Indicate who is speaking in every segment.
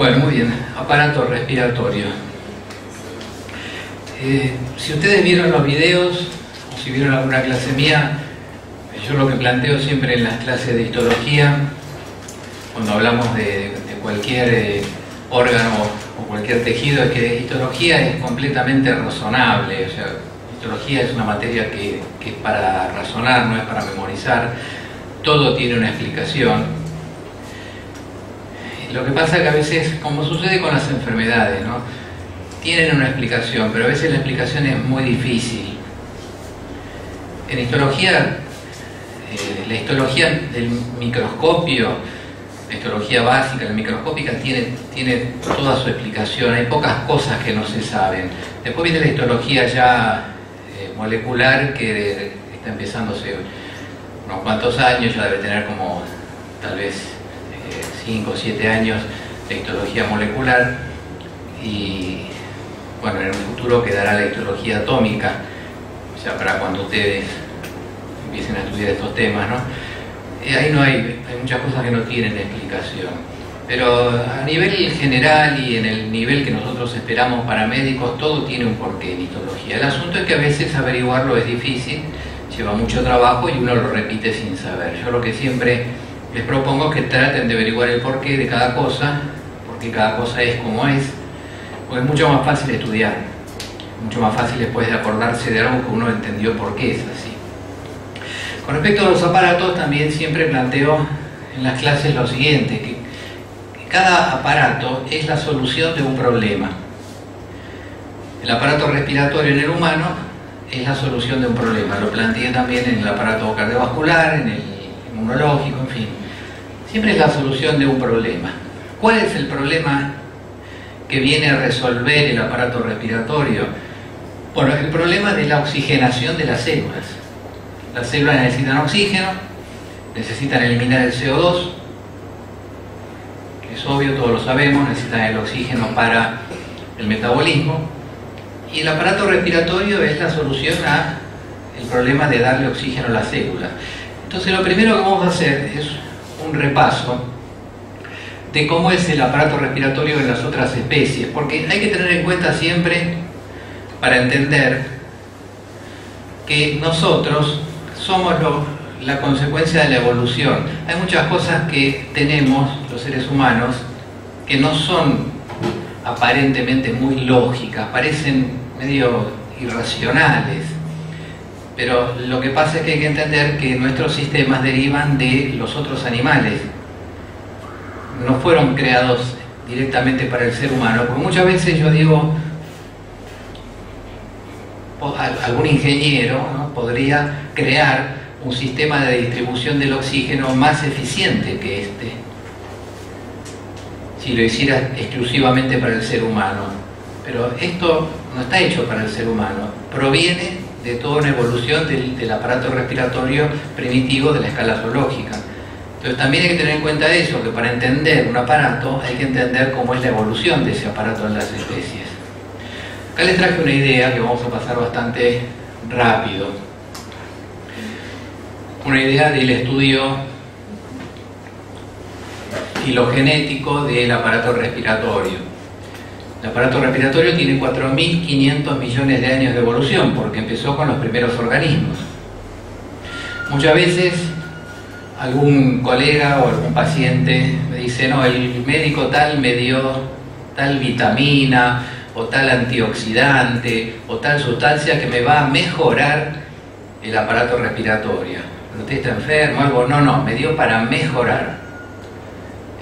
Speaker 1: Bueno, muy bien. Aparato respiratorio. Si ustedes vieron los videos, o si vieron alguna clase mía, yo lo que planteo siempre en las clases de histología, cuando hablamos de cualquier órgano o cualquier tejido, es que histología es completamente razonable. O sea, histología es una materia que es para razonar, no es para memorizar. Todo tiene una explicación. Lo que pasa es que a veces, como sucede con las enfermedades, ¿no?, tienen una explicación, pero a veces la explicación es muy difícil. En histología, la histología del microscopio, la histología básica, la microscópica, tiene toda su explicación. Hay pocas cosas que no se saben. Después viene la histología ya molecular, que está empezando hace unos cuantos años, ya debe tener como tal vez 5 o 7 años de histología molecular, y bueno, en el futuro quedará la histología atómica, o sea, para cuando ustedes empiecen a estudiar estos temas, ¿no? Ahí hay muchas cosas que no tienen explicación, pero a nivel general y en el nivel que nosotros esperamos para médicos, todo tiene un porqué en histología. El asunto es que a veces averiguarlo es difícil, lleva mucho trabajo y uno lo repite sin saber. Yo lo que siempre les propongo es que traten de averiguar el porqué de cada cosa, porque cada cosa es como es, porque es mucho más fácil estudiar, mucho más fácil después de acordarse de algo que uno entendió por qué es así. Con respecto a los aparatos, también siempre planteo en las clases lo siguiente, que cada aparato es la solución de un problema. El aparato respiratorio en el humano es la solución de un problema, lo planteé también en el aparato cardiovascular, en el inmunológico, en fin. Siempre es la solución de un problema. ¿Cuál es el problema que viene a resolver el aparato respiratorio? Bueno, el problema de la oxigenación de las células. Las células necesitan oxígeno, necesitan eliminar el CO2, que es obvio, todos lo sabemos, necesitan el oxígeno para el metabolismo, y el aparato respiratorio es la solución al problema de darle oxígeno a la célula. Entonces, lo primero que vamos a hacer es un repaso de cómo es el aparato respiratorio en las otras especies, porque hay que tener en cuenta siempre, para entender, que nosotros somos la consecuencia de la evolución. Hay muchas cosas que tenemos los seres humanos que no son aparentemente muy lógicas, parecen medio irracionales, pero lo que pasa es que hay que entender que nuestros sistemas derivan de los otros animales, no fueron creados directamente para el ser humano. Porque muchas veces yo digo, algún ingeniero, ¿no?, podría crear un sistema de distribución del oxígeno más eficiente que este, si lo hiciera exclusivamente para el ser humano. Pero esto no está hecho para el ser humano, proviene de toda una evolución del aparato respiratorio primitivo de la escala zoológica. Entonces también hay que tener en cuenta eso, que para entender un aparato hay que entender cómo es la evolución de ese aparato en las especies. Acá les traje una idea que vamos a pasar bastante rápido. Una idea del estudio filogenético del aparato respiratorio. El aparato respiratorio tiene 4.500 millones de años de evolución, porque empezó con los primeros organismos. Muchas veces algún colega o algún paciente me dice, no, el médico tal me dio tal vitamina o tal antioxidante o tal sustancia que me va a mejorar el aparato respiratorio. ¿Pero usted está enfermo o algo? No, me dio para mejorar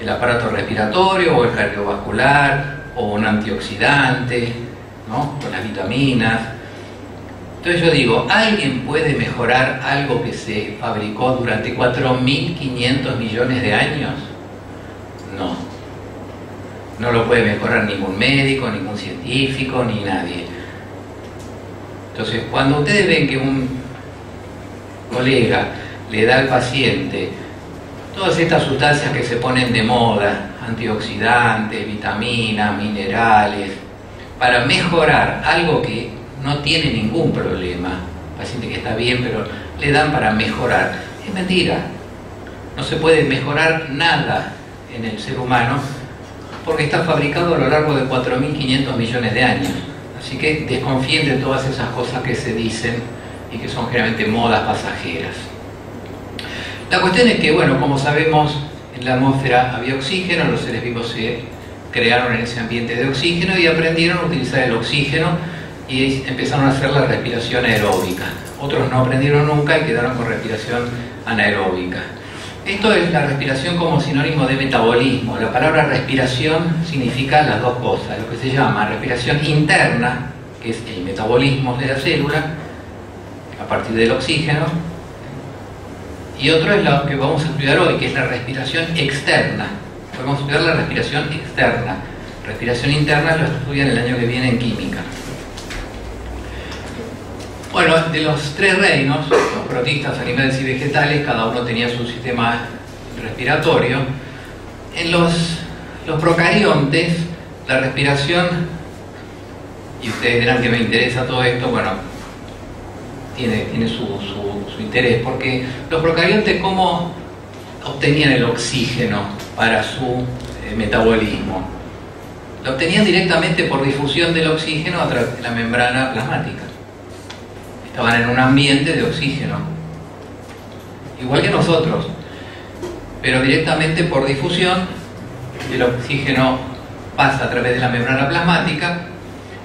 Speaker 1: el aparato respiratorio o el cardiovascular o un antioxidante, ¿no?, o las vitaminas. Entonces yo digo, ¿alguien puede mejorar algo que se fabricó durante 4.500 millones de años? No. No lo puede mejorar ningún médico, ningún científico, ni nadie. Entonces, cuando ustedes ven que un colega le da al paciente todas estas sustancias que se ponen de moda, antioxidantes, vitaminas, minerales, para mejorar algo que no tiene ningún problema, paciente que está bien, pero le dan para mejorar, es mentira. No se puede mejorar nada en el ser humano porque está fabricado a lo largo de 4.500 millones de años. Así que desconfíen de todas esas cosas que se dicen y que son generalmente modas pasajeras. La cuestión es que, bueno, como sabemos, en la atmósfera había oxígeno, los seres vivos se crearon en ese ambiente de oxígeno y aprendieron a utilizar el oxígeno y empezaron a hacer la respiración aeróbica. Otros no aprendieron nunca y quedaron con respiración anaeróbica. Esto es la respiración como sinónimo de metabolismo. La palabra respiración significa las dos cosas, lo que se llama respiración interna, que es el metabolismo de la célula, a partir del oxígeno, y otro es lo que vamos a estudiar hoy, que es la respiración externa. Vamos a estudiar la respiración externa. Respiración interna lo estudian el año que viene en química. Bueno, de los tres reinos, los protistas, animales y vegetales, cada uno tenía su sistema respiratorio. En los procariontes, la respiración, y ustedes dirán que me interesa todo esto, bueno, tiene su interés, porque los procariontes, ¿cómo obtenían el oxígeno para su metabolismo? Lo obtenían directamente por difusión del oxígeno a través de la membrana plasmática. Estaban en un ambiente de oxígeno, igual que nosotros, pero directamente por difusión. El oxígeno pasa a través de la membrana plasmática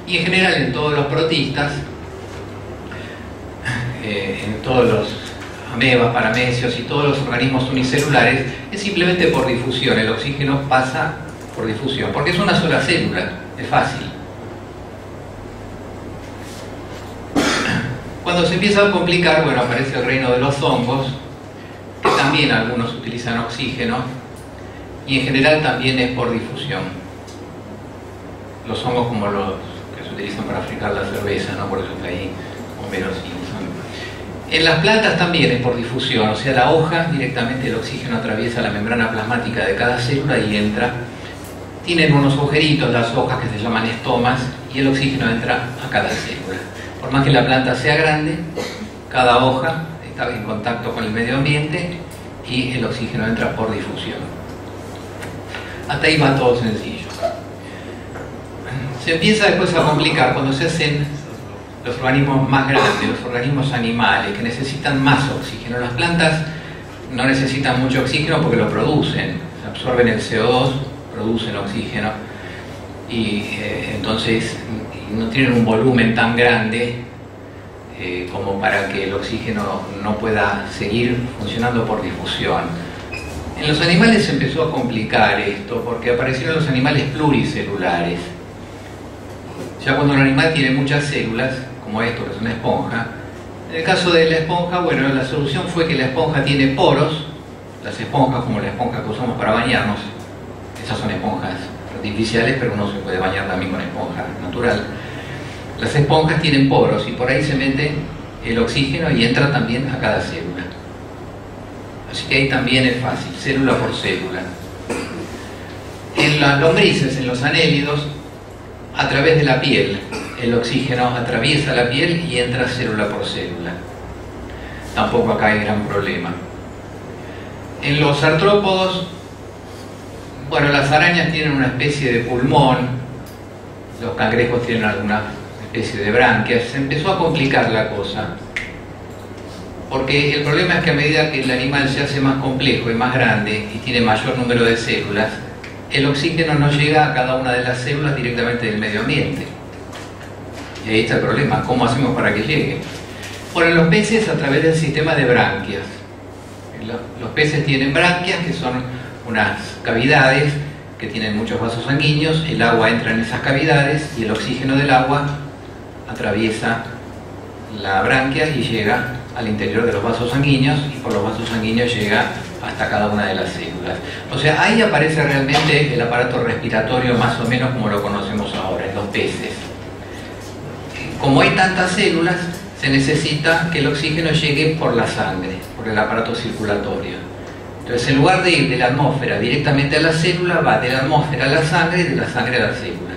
Speaker 1: y en general en todos los protistas, en todos los amebas, paramecios y todos los organismos unicelulares, es simplemente por difusión. El oxígeno pasa por difusión, porque es una sola célula, es fácil. Cuando se empieza a complicar, bueno, aparece el reino de los hongos, que también algunos utilizan oxígeno, y en general también es por difusión. Los hongos como los que se utilizan para fritar la cerveza, ¿no? Por eso está ahí Homero Simpson. En las plantas también es por difusión, o sea, la hoja directamente el oxígeno atraviesa la membrana plasmática de cada célula y entra. Tienen unos agujeritos las hojas que se llaman estomas y el oxígeno entra a cada célula. Por más que la planta sea grande, cada hoja está en contacto con el medio ambiente y el oxígeno entra por difusión. Hasta ahí va todo sencillo. Se empieza después a complicar cuando se hacen los organismos más grandes, los organismos animales, que necesitan más oxígeno. Las plantas no necesitan mucho oxígeno porque lo producen, absorben el CO2, producen oxígeno y entonces no tienen un volumen tan grande como para que el oxígeno no pueda seguir funcionando por difusión. En los animales se empezó a complicar esto porque aparecieron los animales pluricelulares. Ya cuando un animal tiene muchas células, como esto que es una esponja, en el caso de la esponja, bueno, la solución fue que la esponja tiene poros. Las esponjas, como la esponja que usamos para bañarnos, esas son esponjas artificiales, pero uno se puede bañar también con esponja natural. Las esponjas tienen poros y por ahí se mete el oxígeno y entra también a cada célula. Así que ahí también es fácil, célula por célula. En las lombrices, en los anélidos, a través de la piel, el oxígeno atraviesa la piel y entra célula por célula. Tampoco acá hay gran problema. En los artrópodos, bueno, las arañas tienen una especie de pulmón, los cangrejos tienen alguna especie de branquias. Se empezó a complicar la cosa, porque el problema es que a medida que el animal se hace más complejo y más grande y tiene mayor número de células, el oxígeno no llega a cada una de las células directamente del medio ambiente. Y ahí está el problema, ¿cómo hacemos para que llegue? Bueno, los peces a través del sistema de branquias. Los peces tienen branquias, que son unas cavidades que tienen muchos vasos sanguíneos. El agua entra en esas cavidades y el oxígeno del agua atraviesa la branquia y llega al interior de los vasos sanguíneos y por los vasos sanguíneos llega hasta cada una de las células. O sea, ahí aparece realmente el aparato respiratorio más o menos como lo conocemos ahora en los peces. Como hay tantas células, se necesita que el oxígeno llegue por la sangre, por el aparato circulatorio. Entonces, en lugar de ir de la atmósfera directamente a la célula, va de la atmósfera a la sangre y de la sangre a la célula.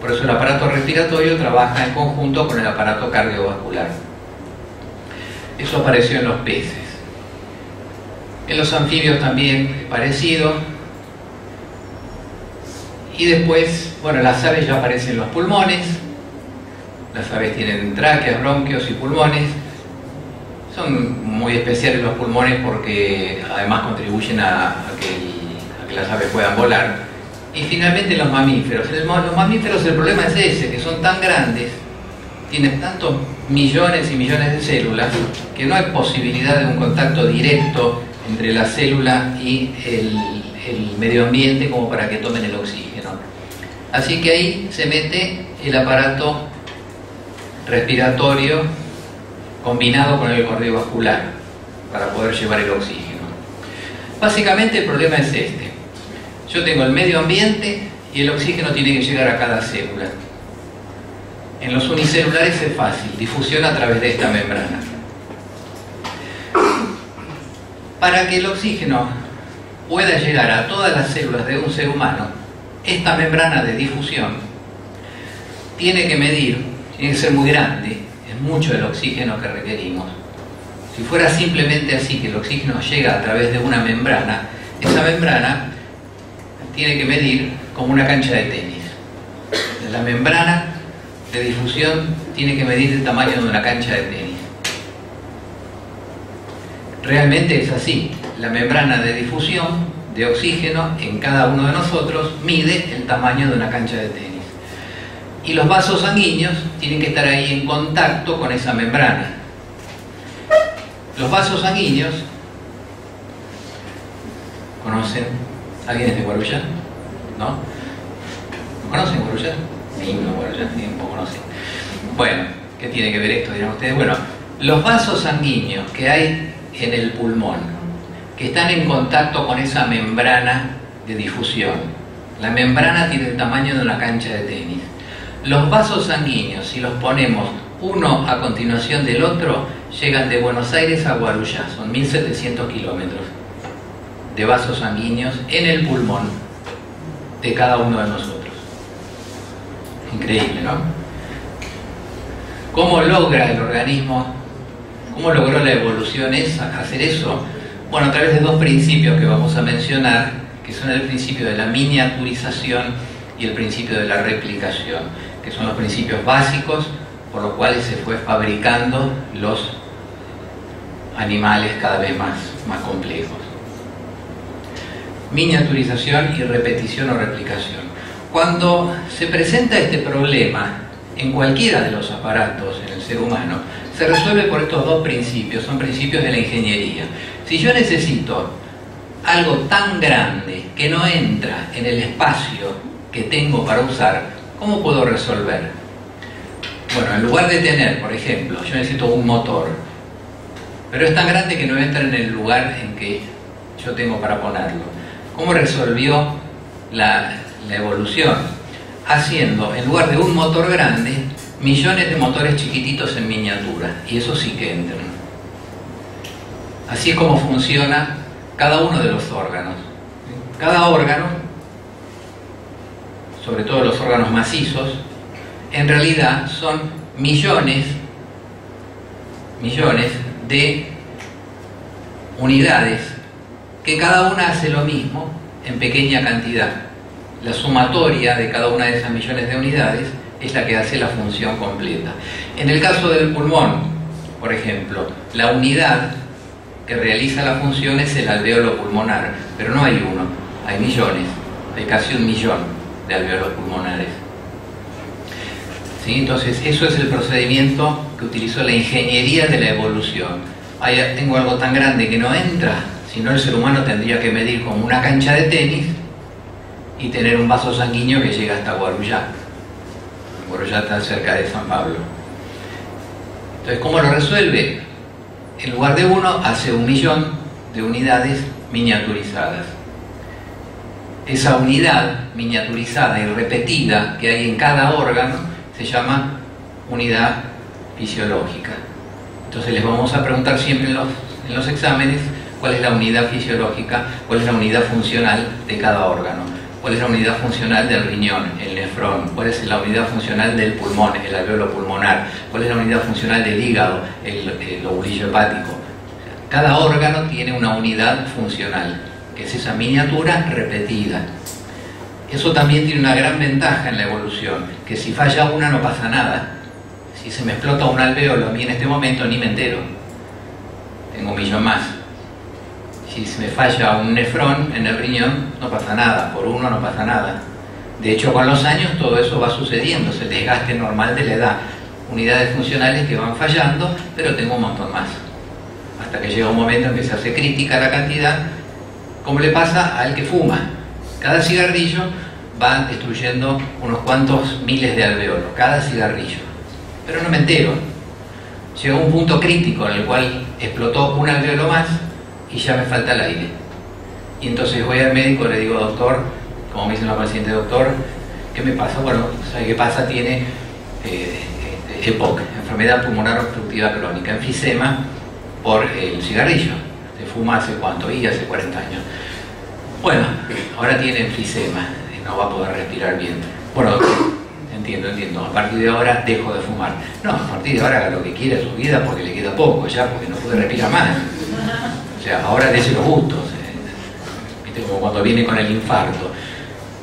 Speaker 1: Por eso el aparato respiratorio trabaja en conjunto con el aparato cardiovascular. Eso apareció en los peces. En los anfibios también es parecido. Y después, bueno, las aves ya aparecen en los pulmones. Las aves tienen tráqueas, bronquios y pulmones. Son muy especiales los pulmones porque además contribuyen a que las aves puedan volar. Y finalmente los mamíferos. Los mamíferos, el problema es ese, que son tan grandes, tienen tantos millones y millones de células, que no hay posibilidad de un contacto directo entre la célula y el medio ambiente como para que tomen el oxígeno. Así que ahí se mete el aparato respiratorio combinado con el cardiovascular para poder llevar el oxígeno. Básicamente el problema es este. Yo tengo el medio ambiente y el oxígeno tiene que llegar a cada célula. En los unicelulares es fácil, difusión a través de esta membrana. Para que el oxígeno pueda llegar a todas las células de un ser humano, esta membrana de difusión tiene que medir, tiene que ser muy grande, es mucho el oxígeno que requerimos. Si fuera simplemente así, que el oxígeno llega a través de una membrana, esa membrana tiene que medir como una cancha de tenis. La membrana de difusión tiene que medir el tamaño de una cancha de tenis. Realmente es así. La membrana de difusión de oxígeno en cada uno de nosotros mide el tamaño de una cancha de tenis. Y los vasos sanguíneos tienen que estar ahí en contacto con esa membrana. Los vasos sanguíneos, ¿conocen? ¿Alguien es de Guarujá? ¿No? ¿No conocen Guarujá? Ninguno Guarujá, ninguno conoce. Bueno, ¿qué tiene que ver esto? Dirán ustedes. Bueno, los vasos sanguíneos que hay en el pulmón, que están en contacto con esa membrana de difusión. La membrana tiene el tamaño de una cancha de tenis. Los vasos sanguíneos, si los ponemos uno a continuación del otro, llegan de Buenos Aires a Guarujá. Son 1700 kilómetros de vasos sanguíneos en el pulmón de cada uno de nosotros. Increíble, ¿no? ¿Cómo logra el organismo, cómo logró la evolución hacer eso? Bueno, a través de dos principios que vamos a mencionar, que son el principio de la miniaturización y el principio de la replicación, que son los principios básicos por los cuales se fue fabricando los animales cada vez más complejos. Miniaturización y repetición o replicación. Cuando se presenta este problema en cualquiera de los aparatos en el ser humano, se resuelve por estos dos principios, son principios de la ingeniería. Si yo necesito algo tan grande que no entra en el espacio que tengo para usar, ¿cómo puedo resolver? Bueno, en lugar de tener, por ejemplo, yo necesito un motor, pero es tan grande que no entra en el lugar en que yo tengo para ponerlo. ¿Cómo resolvió la evolución? Haciendo, en lugar de un motor grande, millones de motores chiquititos en miniatura, y eso sí que entran. Así es como funciona cada uno de los órganos. Cada órgano, sobre todo los órganos macizos, en realidad son millones de unidades que cada una hace lo mismo en pequeña cantidad. La sumatoria de cada una de esas millones de unidades es la que hace la función completa. En el caso del pulmón, por ejemplo, la unidad que realiza la función es el alvéolo pulmonar, pero no hay uno, hay millones, hay casi 1 millón de alvéolos pulmonares. ¿Sí? Entonces, eso es el procedimiento que utilizó la ingeniería de la evolución. Tengo algo tan grande que no entra, si no el ser humano tendría que medir como una cancha de tenis y tener un vaso sanguíneo que llega hasta Guarujá. Guarujá está cerca de San Pablo. Entonces, ¿cómo lo resuelve? En lugar de uno, hace 1 millón de unidades miniaturizadas. Esa unidad miniaturizada y repetida que hay en cada órgano se llama unidad fisiológica. Entonces les vamos a preguntar siempre en los exámenes cuál es la unidad fisiológica, cuál es la unidad funcional de cada órgano, cuál es la unidad funcional del riñón, el nefrón, cuál es la unidad funcional del pulmón, el alvéolo pulmonar, cuál es la unidad funcional del hígado, el lobulillo hepático. Cada órgano tiene una unidad funcional, que es esa miniatura repetida. Eso también tiene una gran ventaja en la evolución, que si falla una no pasa nada. Si se me explota un alvéolo a mí en este momento ni me entero, tengo un millón más. Si se me falla un nefrón en el riñón no pasa nada, por uno no pasa nada. De hecho, con los años todo eso va sucediendo, es el desgaste normal de la edad. Unidades funcionales que van fallando, pero tengo un montón más. Hasta que llega un momento en que se hace crítica la cantidad, como le pasa al que fuma. Cada cigarrillo va destruyendo unos cuantos miles de alvéolos, cada cigarrillo. Pero no me entero. Llegó un punto crítico en el cual explotó un alvéolo más y ya me falta el aire. Y entonces voy al médico y le digo, doctor, como me dice una paciente, doctor, ¿qué me pasa? Bueno, ¿sabe qué pasa? Tiene EPOC, enfermedad pulmonar obstructiva crónica, enfisema por el cigarrillo. Se fuma hace cuánto, y hace 40 años. Bueno, ahora tiene enfisema, no va a poder respirar bien. Bueno, entiendo, a partir de ahora dejo de fumar. No, a partir de ahora haga lo que quiera en su vida porque le queda poco ya, porque no puede respirar más. O sea, ahora dése los gustos. ¿Viste? Como cuando viene con el infarto.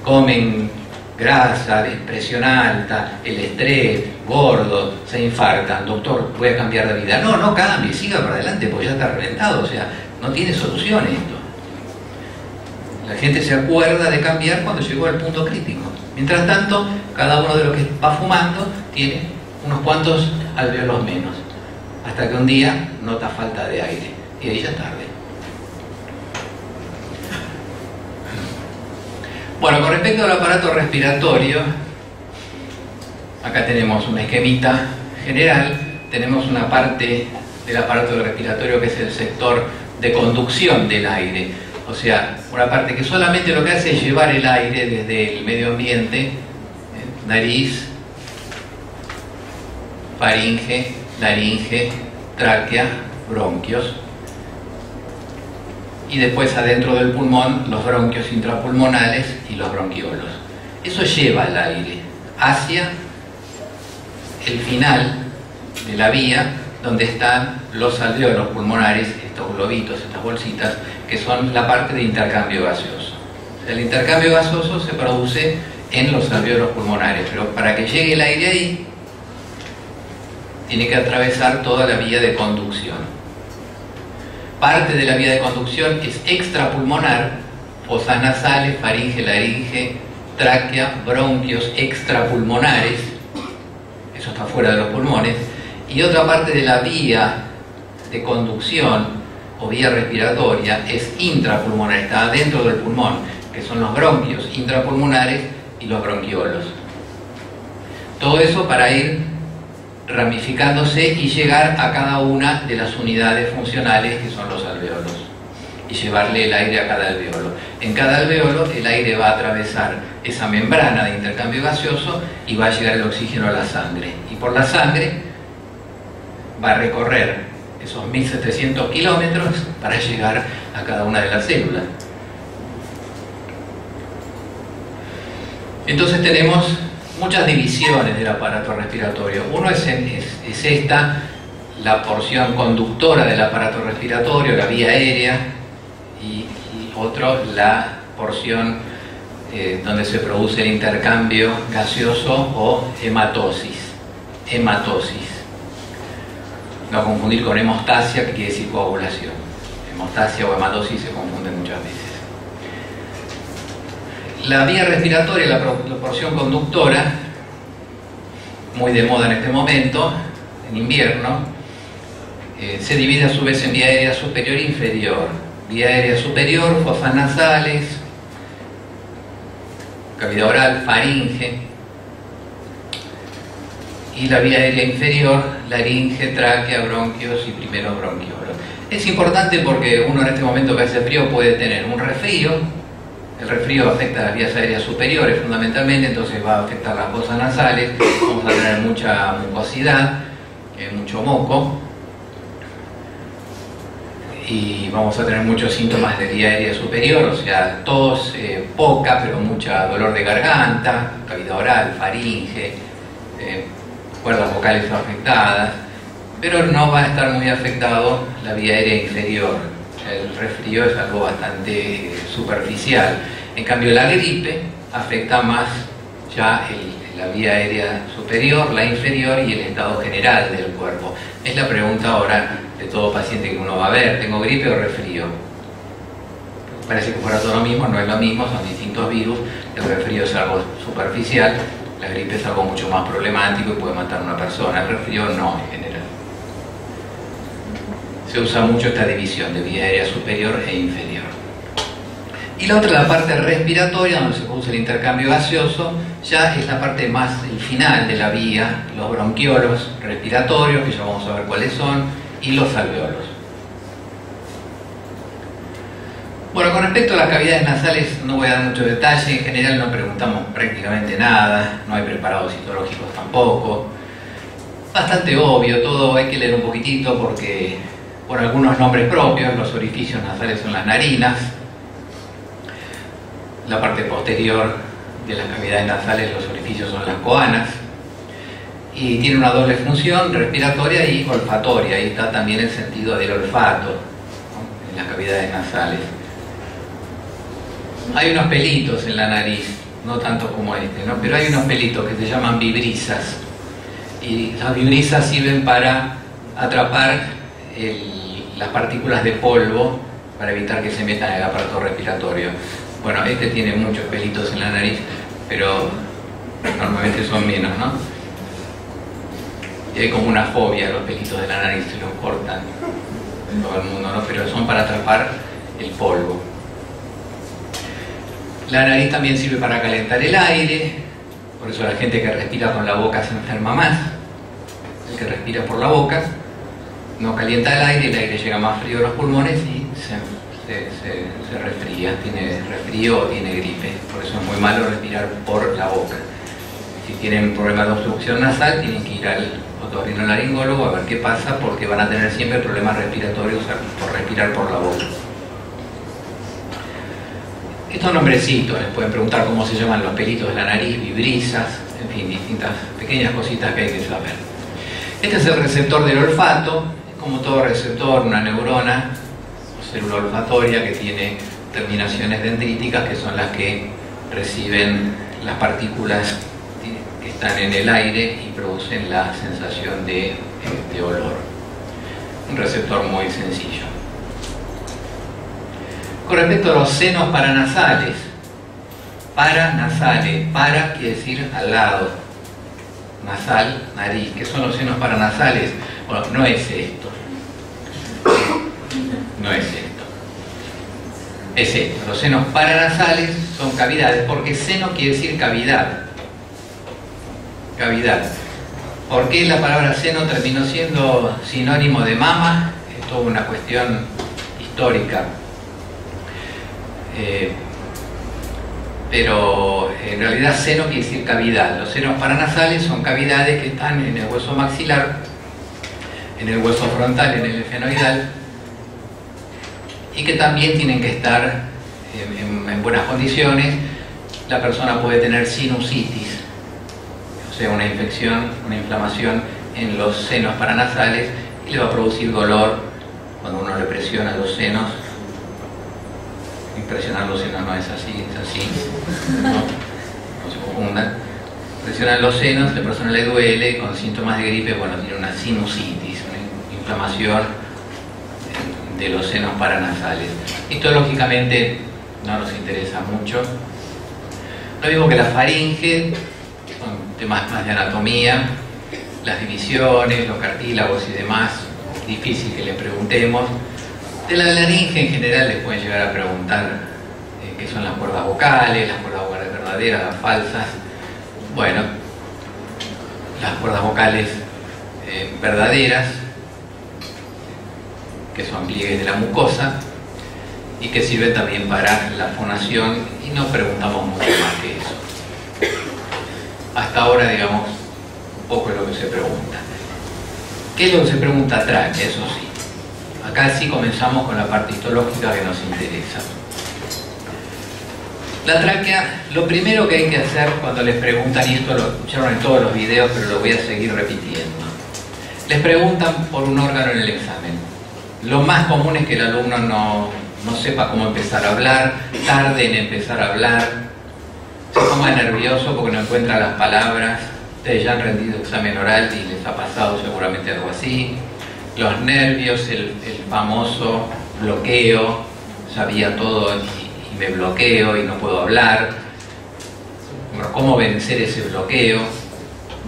Speaker 1: Comen grasa, presión alta, el estrés, gordo, se infartan. Doctor, voy a cambiar de vida. No, no cambie, siga para adelante porque ya está reventado. O sea, no tiene solución esto. La gente se acuerda de cambiar cuando llegó al punto crítico. Mientras tanto, cada uno de los que va fumando tiene unos cuantos alvéolos menos. Hasta que un día nota falta de aire. Y ahí ya es tarde. Bueno, con respecto al aparato respiratorio, acá tenemos un esquemita general. Tenemos una parte del aparato respiratorio que es el sector de conducción del aire. O sea, una parte que solamente lo que hace es llevar el aire desde el medio ambiente, nariz, faringe, laringe, tráquea, bronquios. Y después adentro del pulmón, los bronquios intrapulmonales y los bronquiolos. Eso lleva el aire hacia el final de la vía donde están los alvéolos pulmonares, estos globitos, estas bolsitas, que son la parte de intercambio gaseoso. El intercambio gaseoso se produce en los alvéolos pulmonares, pero para que llegue el aire ahí, tiene que atravesar toda la vía de conducción. Parte de la vía de conducción es extrapulmonar, fosas nasales, faringe, laringe, tráquea, bronquios extrapulmonares, eso está fuera de los pulmones, y otra parte de la vía de conducción o vía respiratoria es intrapulmonar, está dentro del pulmón, que son los bronquios intrapulmonares y los bronquiolos. Todo eso para ir ramificándose y llegar a cada una de las unidades funcionales que son los alvéolos y llevarle el aire a cada alvéolo. En cada alvéolo el aire va a atravesar esa membrana de intercambio gaseoso y va a llegar el oxígeno a la sangre, y por la sangre va a recorrer esos 1700 kilómetros para llegar a cada una de las células. Entonces tenemos muchas divisiones del aparato respiratorio. Uno es esta, la porción conductora del aparato respiratorio, la vía aérea, y otro, la porción donde se produce el intercambio gaseoso o hematosis. No confundir con hemostasia, que quiere decir coagulación. Hemostasia o hematosis se confunden muchas veces. La vía respiratoria, la porción conductora, muy de moda en este momento, en invierno, se divide a su vez en vía aérea superior e inferior. Vía aérea superior, fosas nasales, cavidad oral, faringe. Y la vía aérea inferior, laringe, tráquea, bronquios y primeros bronquiolos. Es importante porque uno en este momento que hace frío puede tener un resfrío. El resfrío afecta a las vías aéreas superiores fundamentalmente, entonces va a afectar las fosas nasales, vamos a tener mucha mucosidad, mucho moco, y vamos a tener muchos síntomas de vía aérea superior, o sea, tos poca, pero mucha dolor de garganta, cavidad oral, faringe, cuerdas vocales afectadas, pero no va a estar muy afectado la vía aérea inferior. El resfrío es algo bastante superficial. En cambio, la gripe afecta más ya la vía aérea superior, la inferior y el estado general del cuerpo. Es la pregunta ahora de todo paciente que uno va a ver: ¿tengo gripe o resfrío? Parece que fuera todo lo mismo, no es lo mismo, son distintos virus. El resfrío es algo superficial, la gripe es algo mucho más problemático y puede matar a una persona. El resfrío no, en general. Se usa mucho esta división de vía aérea superior e inferior. Y la otra, la parte respiratoria, donde se produce el intercambio gaseoso, ya es la parte más, el final de la vía, los bronquiolos respiratorios, que ya vamos a ver cuáles son, y los alveolos. Bueno, con respecto a las cavidades nasales no voy a dar mucho detalle. En general no preguntamos prácticamente nada, no hay preparados histológicos tampoco. Bastante obvio todo, hay que leer un poquitito porque, bueno, algunos nombres propios. Los orificios nasales son las narinas, la parte posterior de las cavidades nasales, los orificios, son las coanas, y tiene una doble función, respiratoria y olfatoria. Ahí está también el sentido del olfato, ¿no?, en las cavidades nasales. Hay unos pelitos en la nariz, no tanto como este, ¿no?, pero hay unos pelitos que se llaman vibrisas, y las vibrisas sirven para atrapar las partículas de polvo para evitar que se metan en el aparato respiratorio. Bueno, este tiene muchos pelitos en la nariz, pero normalmente son menos, ¿no? Y hay como una fobia a los pelitos de la nariz, se los cortan todo el mundo, ¿no? Pero son para atrapar el polvo. La nariz también sirve para calentar el aire, por eso la gente que respira con la boca se enferma más. El que respira por la boca no calienta el aire llega más frío a los pulmones y se resfría, tiene resfrío o tiene gripe. Por eso es muy malo respirar por la boca. Si tienen problemas de obstrucción nasal, tienen que ir al otorrinolaringólogo a ver qué pasa, porque van a tener siempre problemas respiratorios por respirar por la boca. Estos nombrecitos, les pueden preguntar cómo se llaman los pelitos de la nariz, vibrisas, en fin, distintas pequeñas cositas que hay que saber. Este es el receptor del olfato. Como todo receptor, una neurona o célula olfatoria que tiene terminaciones dendríticas, que son las que reciben las partículas que están en el aire y producen la sensación de olor. Un receptor muy sencillo. Con respecto a los senos paranasales, para quiere decir al lado, nasal, nariz. ¿Qué son los senos paranasales? Bueno, no es esto, no es esto, es esto. Los senos paranasales son cavidades, porque seno quiere decir cavidad, cavidad. ¿Por qué la palabra seno terminó siendo sinónimo de mama? Es toda una cuestión histórica. Pero en realidad seno quiere decir cavidad. Los senos paranasales son cavidades que están en el hueso maxilar, en el hueso frontal, en el efenoidal, y que también tienen que estar en buenas condiciones. La persona puede tener sinusitis, o sea, una infección, una inflamación en los senos paranasales, y le va a producir dolor cuando uno le presiona los senos. Presionar los senos no es así, es así, no se confundan. Presionan los senos, a la persona le duele, con síntomas de gripe, bueno, tiene una sinusitis, una inflamación de los senos paranasales. Esto lógicamente no nos interesa mucho. Lo mismo que la faringe, son temas más de anatomía, las divisiones, los cartílagos y demás, difícil que le preguntemos. De la laringe en general les pueden llegar a preguntar qué son las cuerdas vocales verdaderas, las falsas. Bueno, las cuerdas vocales verdaderas, que son pliegues de la mucosa y que sirven también para la fonación, y no preguntamos mucho más que eso. Hasta ahora, digamos, un poco es lo que se pregunta. ¿Qué es lo que se pregunta tráquea? Eso sí. Acá sí comenzamos con la parte histológica que nos interesa. La tráquea, lo primero que hay que hacer cuando les preguntan, y esto lo escucharon en todos los videos, pero lo voy a seguir repitiendo. Les preguntan por un órgano en el examen. Lo más común es que el alumno no sepa cómo empezar a hablar, tarde en empezar a hablar, se ponga nervioso porque no encuentra las palabras. Ustedes ya han rendido examen oral y les ha pasado seguramente algo así. Los nervios, el famoso bloqueo, sabía todo y me bloqueo y no puedo hablar. Bueno, ¿cómo vencer ese bloqueo?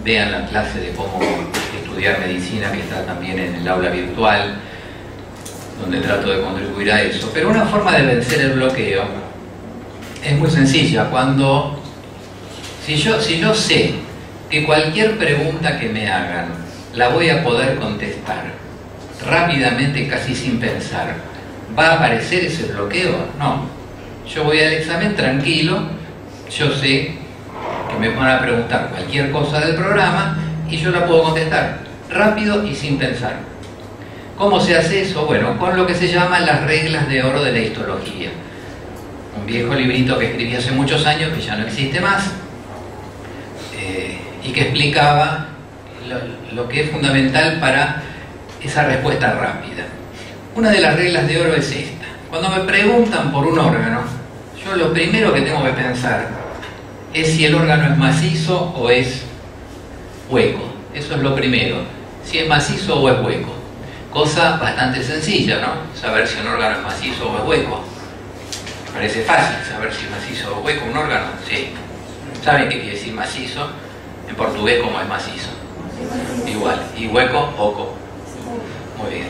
Speaker 1: Vean la clase de cómo estudiar medicina que está también en el aula virtual, donde trato de contribuir a eso. Pero una forma de vencer el bloqueo es muy sencilla. Si yo sé que cualquier pregunta que me hagan la voy a poder contestar rápidamente, casi sin pensar, ¿va a aparecer ese bloqueo? No. Yo voy al examen tranquilo, yo sé que me van a preguntar cualquier cosa del programa y yo la puedo contestar rápido y sin pensar. ¿Cómo se hace eso? Bueno, con lo que se llaman las reglas de oro de la histología. Un viejo librito que escribí hace muchos años, que ya no existe más, y que explicaba lo que es fundamental para esa respuesta rápida. Una de las reglas de oro es esta. Cuando me preguntan por un órgano, yo lo primero que tengo que pensar es si el órgano es macizo o es hueco. Eso es lo primero. Si es macizo o es hueco. Cosa bastante sencilla, ¿no? Saber si un órgano es macizo o es hueco. Parece fácil saber si es macizo o hueco un órgano. Sí. ¿Saben qué quiere decir macizo? En portugués, ¿cómo es macizo? Igual. ¿Y hueco? Oco. Muy bien.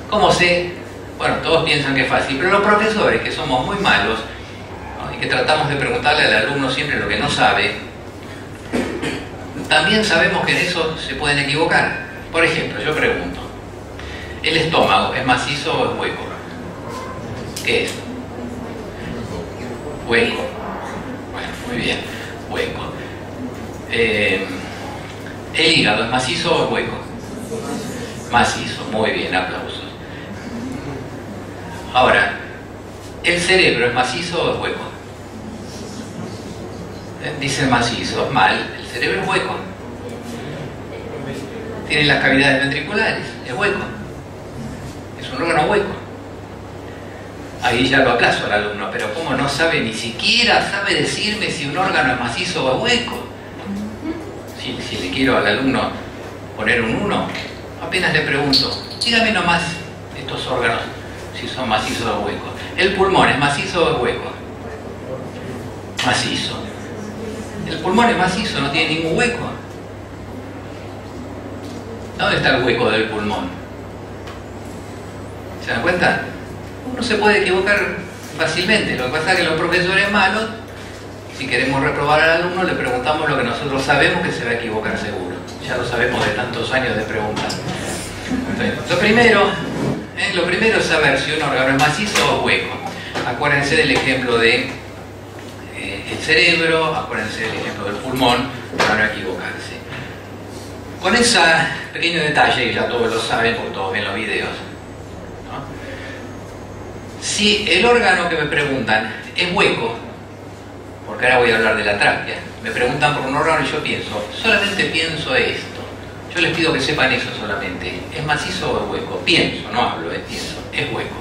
Speaker 1: ¿Cómo sé? Bueno, todos piensan que es fácil, pero los profesores, que somos muy malos, ¿no? Y que tratamos de preguntarle al alumno siempre lo que no sabe, también sabemos que en eso se pueden equivocar. Por ejemplo, yo pregunto, ¿el estómago es macizo o es hueco? ¿Qué es? Hueco. Bueno, muy bien, hueco. ¿El hígado es macizo o es hueco? Macizo, muy bien, aplausos. Ahora, ¿el cerebro es macizo o es hueco? Dicen macizo, mal, el cerebro es hueco. Tiene las cavidades ventriculares, es hueco. Es un órgano hueco. Ahí ya lo aplazo al alumno, pero ¿cómo no sabe, ni siquiera sabe decirme si un órgano es macizo o es hueco? Si le quiero al alumno poner un 1, apenas le pregunto, dígame nomás estos órganos, si son macizos o huecos. ¿El pulmón es macizo o es hueco? Macizo. El pulmón es macizo, no tiene ningún hueco. ¿Dónde está el hueco del pulmón? ¿Se dan cuenta? Uno se puede equivocar fácilmente. Lo que pasa es que los profesores malos, si queremos reprobar al alumno, le preguntamos lo que nosotros sabemos que se va a equivocar seguro. Ya lo sabemos de tantos años de preguntas. Lo primero es saber si un órgano es macizo o hueco. Acuérdense del ejemplo de el cerebro, acuérdense del ejemplo del pulmón, para no equivocarse. Con ese pequeño detalle, que ya todos lo saben porque todos ven los videos, ¿no? Si el órgano que me preguntan es hueco, porque ahora voy a hablar de la tráquea, me preguntan por un órgano y yo solamente pienso esto. Yo les pido que sepan eso solamente. ¿Es macizo o es hueco? Pienso, no hablo, pienso. Es hueco.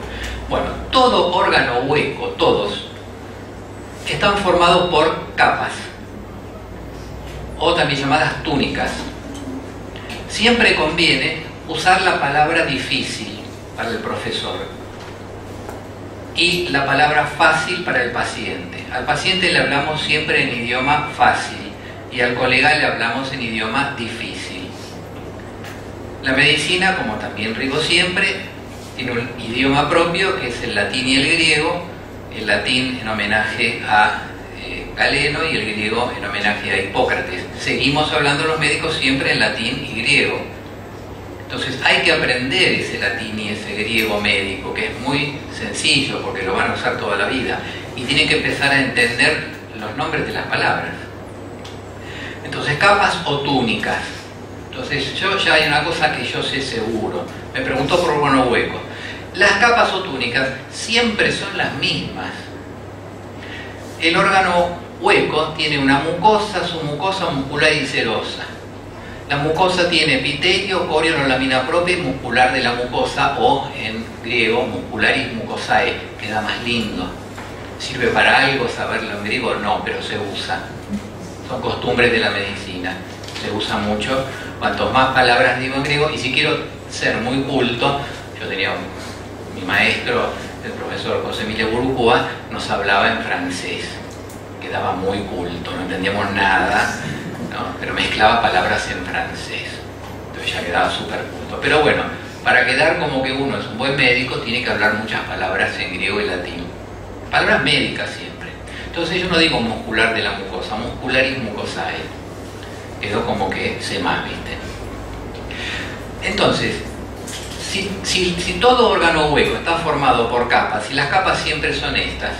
Speaker 1: Bueno, todo órgano hueco, todos, están formados por capas, o también llamadas túnicas. Siempre conviene usar la palabra difícil para el profesor y la palabra fácil para el paciente. Al paciente le hablamos siempre en idioma fácil y al colega le hablamos en idioma difícil. La medicina, como también digo siempre, tiene un idioma propio que es el latín y el griego. El latín en homenaje a Galeno y el griego en homenaje a Hipócrates. Seguimos hablando los médicos siempre en latín y griego. Entonces hay que aprender ese latín y ese griego médico, que es muy sencillo porque lo van a usar toda la vida. Y tienen que empezar a entender los nombres de las palabras. Entonces, capas o túnicas. Entonces, ya hay una cosa que yo sé seguro. Me preguntó por órgano hueco. Las capas o túnicas siempre son las mismas. El órgano hueco tiene una mucosa, su mucosa muscular y serosa. La mucosa tiene epitelio, corion o lámina propia y muscular de la mucosa, o en griego muscularis mucosae, queda más lindo. ¿Sirve para algo saberlo en griego? No, pero se usa. Son costumbres de la medicina. Se usa mucho. Cuanto más palabras digo en griego, y si quiero ser muy culto, yo tenía mi maestro, el profesor José Emilio Burúcua, nos hablaba en francés. Quedaba muy culto, no entendíamos nada, ¿no? Pero mezclaba palabras en francés. Entonces ya quedaba súper culto. Pero bueno, para quedar como que uno es un buen médico, tiene que hablar muchas palabras en griego y latín. Palabras médicas siempre. Entonces yo no digo muscular de la mucosa, muscularis mucosae. Quedó como que sé más, ¿viste? Entonces, si todo órgano hueco está formado por capas, y las capas siempre son estas,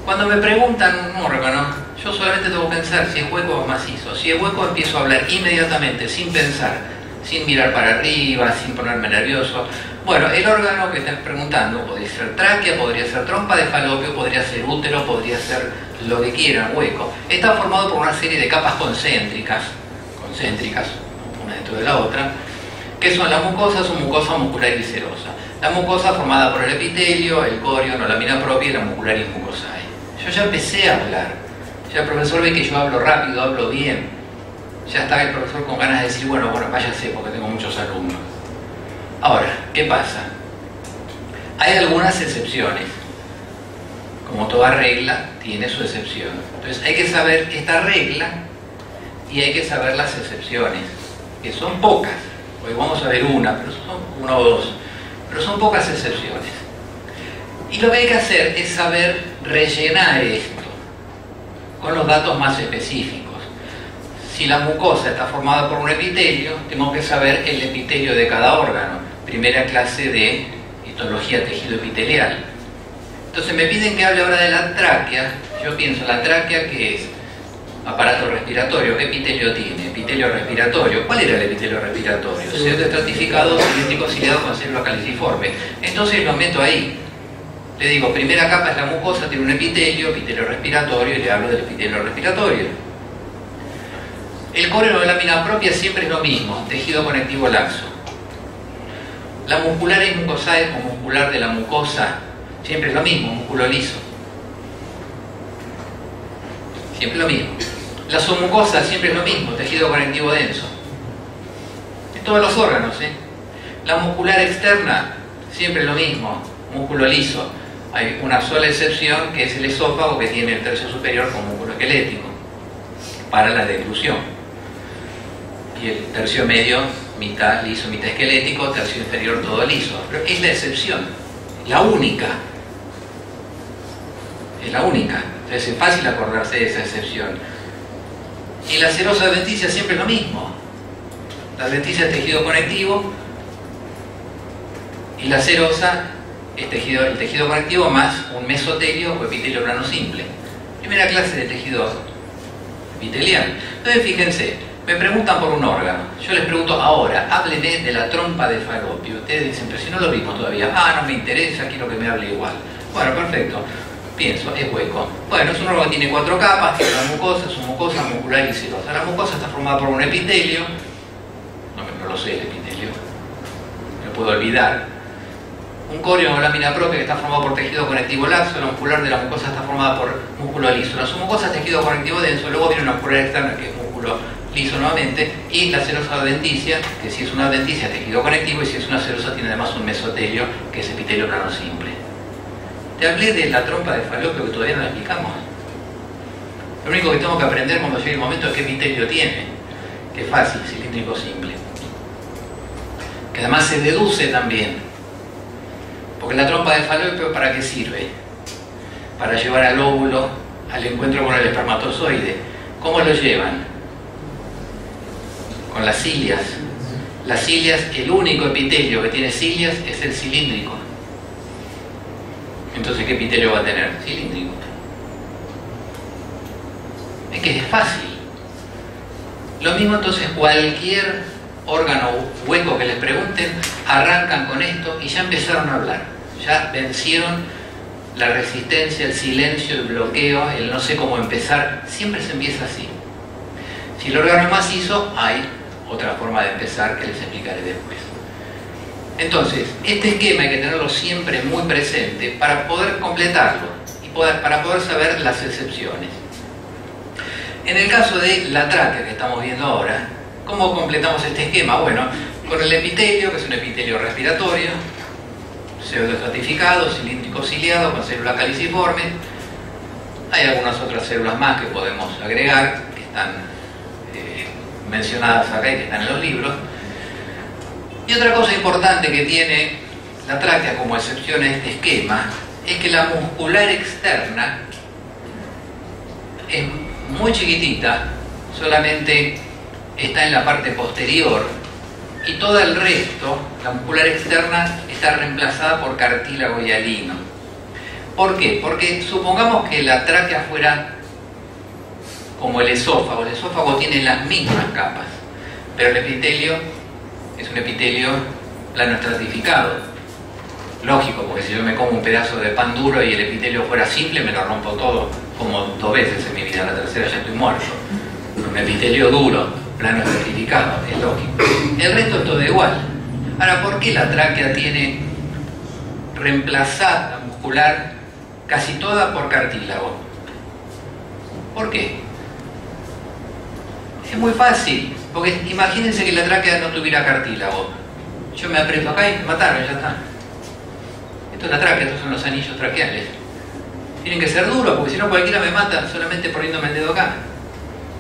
Speaker 1: cuando me preguntan un órgano, yo solamente tengo que pensar si es hueco o macizo. Si es hueco, empiezo a hablar inmediatamente, sin pensar, sin mirar para arriba, sin ponerme nervioso. Bueno, el órgano que estás preguntando podría ser tráquea, podría ser trompa de falopio, podría ser útero, podría ser lo que quieran, hueco. Está formado por una serie de capas concéntricas, una dentro de la otra, que son la mucosa, su mucosa muscular y serosa. La mucosa formada por el epitelio, el corion o lámina propia y la muscularis mucosae. Yo ya empecé a hablar. Ya el profesor ve que yo hablo rápido, hablo bien. Ya está el profesor con ganas de decir, bueno, váyase porque tengo muchos alumnos. Ahora, ¿qué pasa? Hay algunas excepciones. Como toda regla, tiene su excepción. Entonces hay que saber esta regla y hay que saber las excepciones, que son pocas. Hoy vamos a ver una, pero son una o dos. Pero son pocas excepciones. Y lo que hay que hacer es saber rellenar esto con los datos más específicos. Si la mucosa está formada por un epitelio, tengo que saber el epitelio de cada órgano. Primera clase de histología tejido epitelial. Entonces me piden que hable ahora de la tráquea. Yo pienso, la tráquea, ¿qué es? Aparato respiratorio. ¿Qué epitelio tiene? Epitelio respiratorio. ¿Cuál era el epitelio respiratorio? Pseudoestratificado, cilíndrico ciliado con células caliciformes. Entonces lo meto ahí. Le digo, primera capa es la mucosa, tiene un epitelio respiratorio, y le hablo del epitelio respiratorio. El corion o lámina propia siempre es lo mismo, tejido conectivo laxo. La muscularis mucosae o muscular de la mucosa, siempre es lo mismo, músculo liso. Siempre lo mismo. La submucosa siempre es lo mismo, tejido conectivo denso. En todos los órganos, ¿eh? La muscular externa, siempre es lo mismo, músculo liso. Hay una sola excepción, que es el esófago, que tiene el tercio superior con músculo esquelético para la deglución, y el tercio medio mitad liso, mitad esquelético, tercio inferior todo liso. Pero es la excepción, la única. Es la única. Entonces es fácil acordarse de esa excepción. Y la serosa adventicia siempre es lo mismo. La adventicia es tejido conectivo y la serosa es el tejido conectivo más un mesotelio o epitelio plano simple. Primera clase de tejido epitelial. Entonces fíjense, me preguntan por un órgano. Yo les pregunto ahora, hábleme de la trompa de falopio. Ustedes dicen, pero si no lo vimos todavía. Ah, no me interesa, quiero que me hable igual. Bueno, perfecto. Pienso, es hueco. Bueno, es un órgano que tiene 4 capas, tiene una mucosa, su mucosa muscular y serosa. La mucosa está formada por un epitelio. No lo sé el epitelio. Me puedo olvidar. Un corion o lámina propia que está formado por tejido conectivo laxo. La muscular de la mucosa está formada por músculo liso. La submucosa es tejido conectivo denso. Luego viene una muscular externa que es músculo liso nuevamente. Y la serosa adventicia, que si es una adventicia es tejido conectivo, y si es una serosa tiene además un mesotelio que es epitelio plano simple. Te hablé de la trompa de falopio que todavía no la explicamos. Lo único que tengo que aprender cuando llegue el momento es qué epitelio tiene. Que es fácil, cilíndrico simple. Que además se deduce también. Porque la trompa de falopio, ¿para qué sirve? Para llevar al óvulo al encuentro con el espermatozoide. ¿Cómo lo llevan? Con las cilias. Las cilias, el único epitelio que tiene cilias es el cilíndrico. Entonces, ¿qué epitelio va a tener? Cilíndrico. Es que es fácil. Lo mismo entonces, cualquier órgano hueco que les pregunten, arrancan con esto y ya empezaron a hablar. Ya vencieron la resistencia, el silencio, el bloqueo, el no sé cómo empezar. Siempre se empieza así. Si el órgano es macizo, hay otra forma de empezar que les explicaré después. Entonces, este esquema hay que tenerlo siempre muy presente para poder completarlo y para poder saber las excepciones. En el caso de la tráquea que estamos viendo ahora, ¿cómo completamos este esquema? Bueno, con el epitelio, que es un epitelio respiratorio, pseudoestratificado, cilíndrico ciliado, con células caliciformes. Hay algunas otras células más que podemos agregar, que están mencionadas acá y que están en los libros. Y otra cosa importante que tiene la tráquea como excepción a este esquema es que la muscular externa es muy chiquitita, solamente está en la parte posterior, y todo el resto, la muscular externa, está reemplazada por cartílago hialino. ¿Por qué? Porque supongamos que la tráquea fuera como el esófago tiene las mismas capas, pero el epitelio es un epitelio plano estratificado. Lógico, porque si yo me como un pedazo de pan duro y el epitelio fuera simple, me lo rompo todo, como 2 veces en mi vida, la tercera ya estoy muerto. Un epitelio duro, plano estratificado, es lógico. El resto es todo igual. Ahora, ¿por qué la tráquea tiene reemplazada muscular casi toda por cartílago? ¿Por qué? Es muy fácil, porque imagínense que la tráquea no tuviera cartílago. Yo me aprieto acá y me mataron, ya está. Esto es la tráquea, estos son los anillos traqueales. Tienen que ser duros, porque si no cualquiera me mata solamente poniéndome el dedo acá.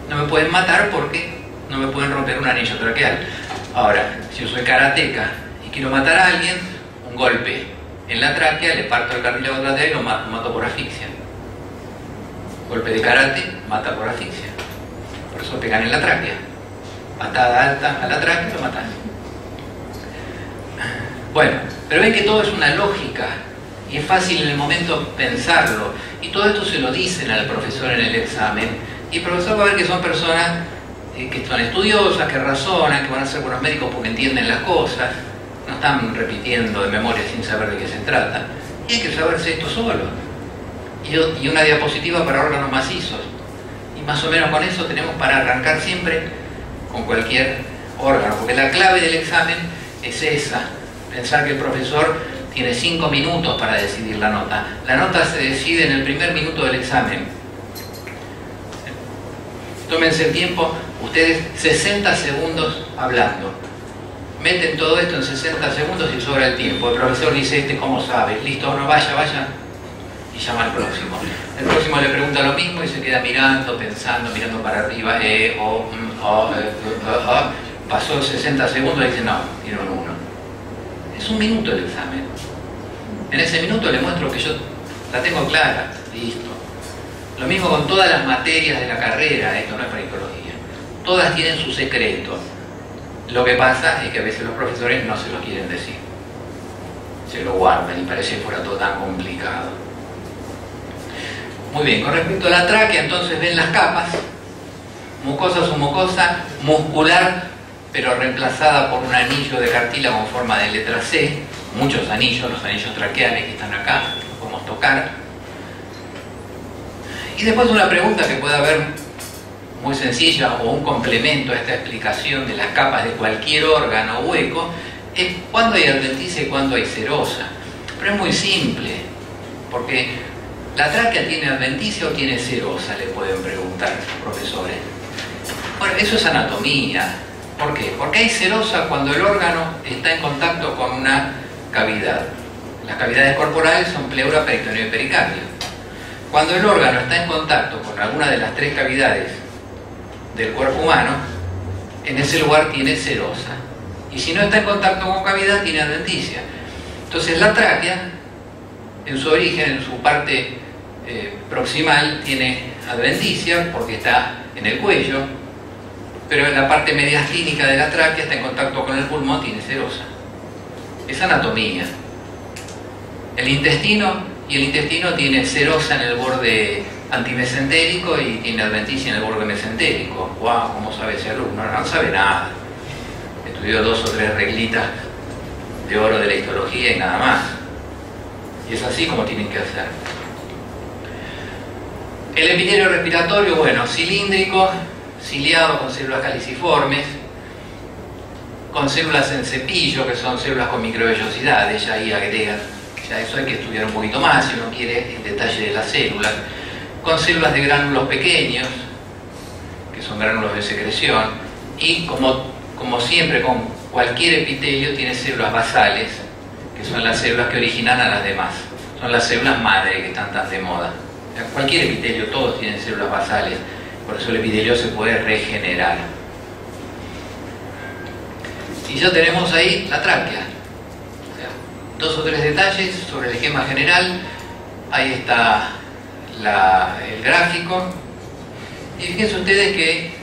Speaker 1: No me pueden matar porque no me pueden romper un anillo traqueal. Ahora, si yo soy karateca y quiero matar a alguien, un golpe en la tráquea, le parto el cartílago traqueal y lo mato por asfixia. Golpe de karate, mata por asfixia. Por eso pegan en la tráquea. Patada alta a la tráquea y lo matan. Bueno, pero ven que todo es una lógica y es fácil en el momento pensarlo. Y todo esto se lo dicen al profesor en el examen. Y el profesor va a ver que son personas que son estudiosas, que razonan, que van a ser buenos médicos porque entienden las cosas. No están repitiendo de memoria sin saber de qué se trata. Y hay que saberse esto solo. Y una diapositiva para órganos macizos. Y más o menos con eso tenemos para arrancar siempre con cualquier órgano. Porque la clave del examen es esa. Pensar que el profesor tiene 5 minutos para decidir la nota. La nota se decide en el primer minuto del examen. Tómense el tiempo, ustedes 60 segundos hablando. Meten todo esto en 60 segundos y sobra el tiempo. El profesor dice, ¿cómo sabe? Listo, no, vaya. Y llama al próximo. El próximo le pregunta lo mismo y se queda mirando, pensando, mirando para arriba. Pasó 60 segundos y dice, no, tiene un 1. Es un minuto el examen. En ese minuto le muestro que yo la tengo clara. Listo. Lo mismo con todas las materias de la carrera. Esto no es para psicología. Todas tienen su secreto. Lo que pasa es que a veces los profesores no se lo quieren decir. Se lo guardan y parece que fuera todo tan complicado. Muy bien, con respecto a la tráquea, entonces ven las capas. Mucosa, submucosa, muscular, pero reemplazada por un anillo de cartílago en forma de letra C. Muchos anillos, los anillos traqueales que están acá, los podemos tocar. Y después una pregunta que puede haber muy sencilla o un complemento a esta explicación de las capas de cualquier órgano o hueco es cuándo hay adventicia y cuándo hay serosa. Pero es muy simple, porque ¿la tráquea tiene adventicia o tiene serosa? Le pueden preguntar los profesores. Bueno, eso es anatomía. ¿Por qué? Porque hay serosa cuando el órgano está en contacto con una cavidad. Las cavidades corporales son pleura, peritoneo y pericardio. Cuando el órgano está en contacto con alguna de las 3 cavidades del cuerpo humano, en ese lugar tiene serosa. Y si no está en contacto con cavidad, tiene adventicia. Entonces la tráquea, en su origen, en su parte proximal, tiene adventicia porque está en el cuello, pero en la parte mediastínica de la tráquea está en contacto con el pulmón, tiene serosa. Es anatomía. El intestino tiene serosa en el borde antimesentérico y tiene adventicia en el borde mesentérico. ¡Wow! ¿Cómo sabe ese alumno? No sabe nada. Estudió 2 o 3 reglitas de oro de la histología y nada más. Y es así como tienen que hacer. El epitelio respiratorio, bueno, cilíndrico, ciliado con células caliciformes, con células en cepillo, que son células con microvellosidades, ya ahí agregan Ya eso hay que estudiar un poquito más si uno quiere el detalle de las células, con células de gránulos pequeños, que son gránulos de secreción, y como siempre con cualquier epitelio tiene células basales, que son las células que originan a las demás, son las células madre que están tan de moda. Cualquier epitelio, todos tienen células basales, por eso el epitelio se puede regenerar. Y ya tenemos ahí la tráquea. O sea, 2 o 3 detalles sobre el esquema general. Ahí está el gráfico. Y fíjense ustedes que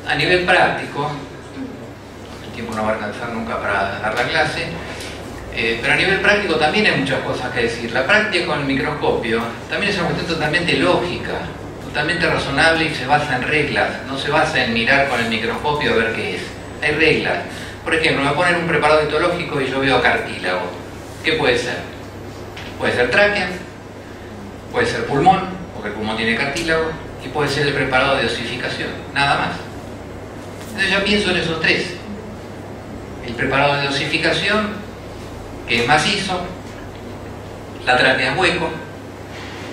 Speaker 1: a nivel práctico, el tiempo no va a alcanzar nunca para dar la clase, pero a nivel práctico también hay muchas cosas que decir. La práctica con el microscopio también es una cuestión totalmente lógica, totalmente razonable y se basa en reglas. No se basa en mirar con el microscopio a ver qué es. Hay reglas. Por ejemplo, me ponen un preparado histológico y yo veo cartílago. ¿Qué puede ser? Puede ser tráquea, puede ser pulmón, porque el pulmón tiene cartílago, y puede ser el preparado de osificación, nada más. Entonces ya pienso en esos 3. El preparado de osificación, que es macizo, la tráquea es hueco,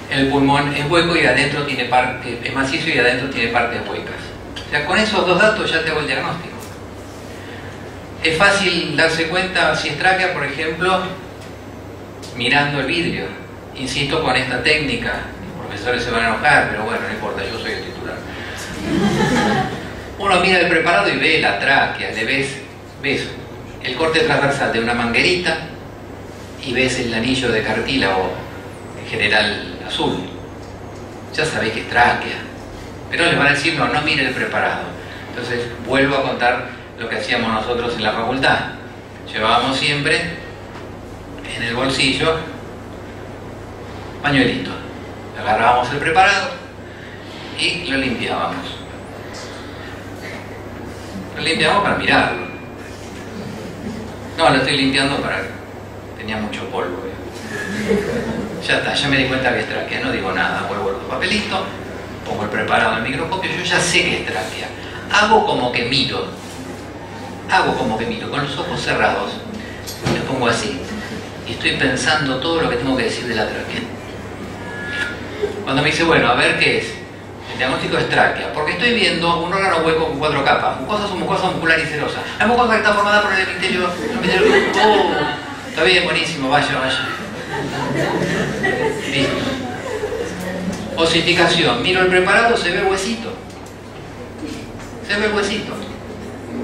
Speaker 1: el pulmón es hueco y adentro tiene parte, es macizo y adentro tiene partes huecas. O sea, con esos 2 datos ya te hago el diagnóstico. Es fácil darse cuenta si es tráquea, por ejemplo, mirando el vidrio. Insisto con esta técnica, los profesores se van a enojar, pero bueno, no importa, yo soy el titular. Uno mira el preparado y ve la tráquea, le ves el corte transversal de una manguerita y ves el anillo de cartílago, en general azul. Ya sabéis que es tráquea. Pero les van a decir, no mire el preparado. Entonces vuelvo a contar lo que hacíamos nosotros en la facultad. Llevábamos siempre en el bolsillo pañuelito. Agarrábamos el preparado y lo limpiábamos. Lo limpiábamos para mirarlo. No, lo estoy limpiando para... tenía mucho polvo. Ya está, ya me di cuenta que es tráquea, no digo nada, vuelvo el papelito, pongo el preparado en el microscopio, yo ya sé que es tráquea. Hago como que miro, con los ojos cerrados, me pongo así, y estoy pensando todo lo que tengo que decir de la tráquea. Cuando me dice, bueno, a ver qué es, el diagnóstico es tráquea, porque estoy viendo un órgano hueco con 4 capas, mucosa, submucosa, muscular y serosa. La mucosa que está formada por el epitelio, está bien, buenísimo, vaya. Listo. Osificación, miro el preparado, se ve el huesito.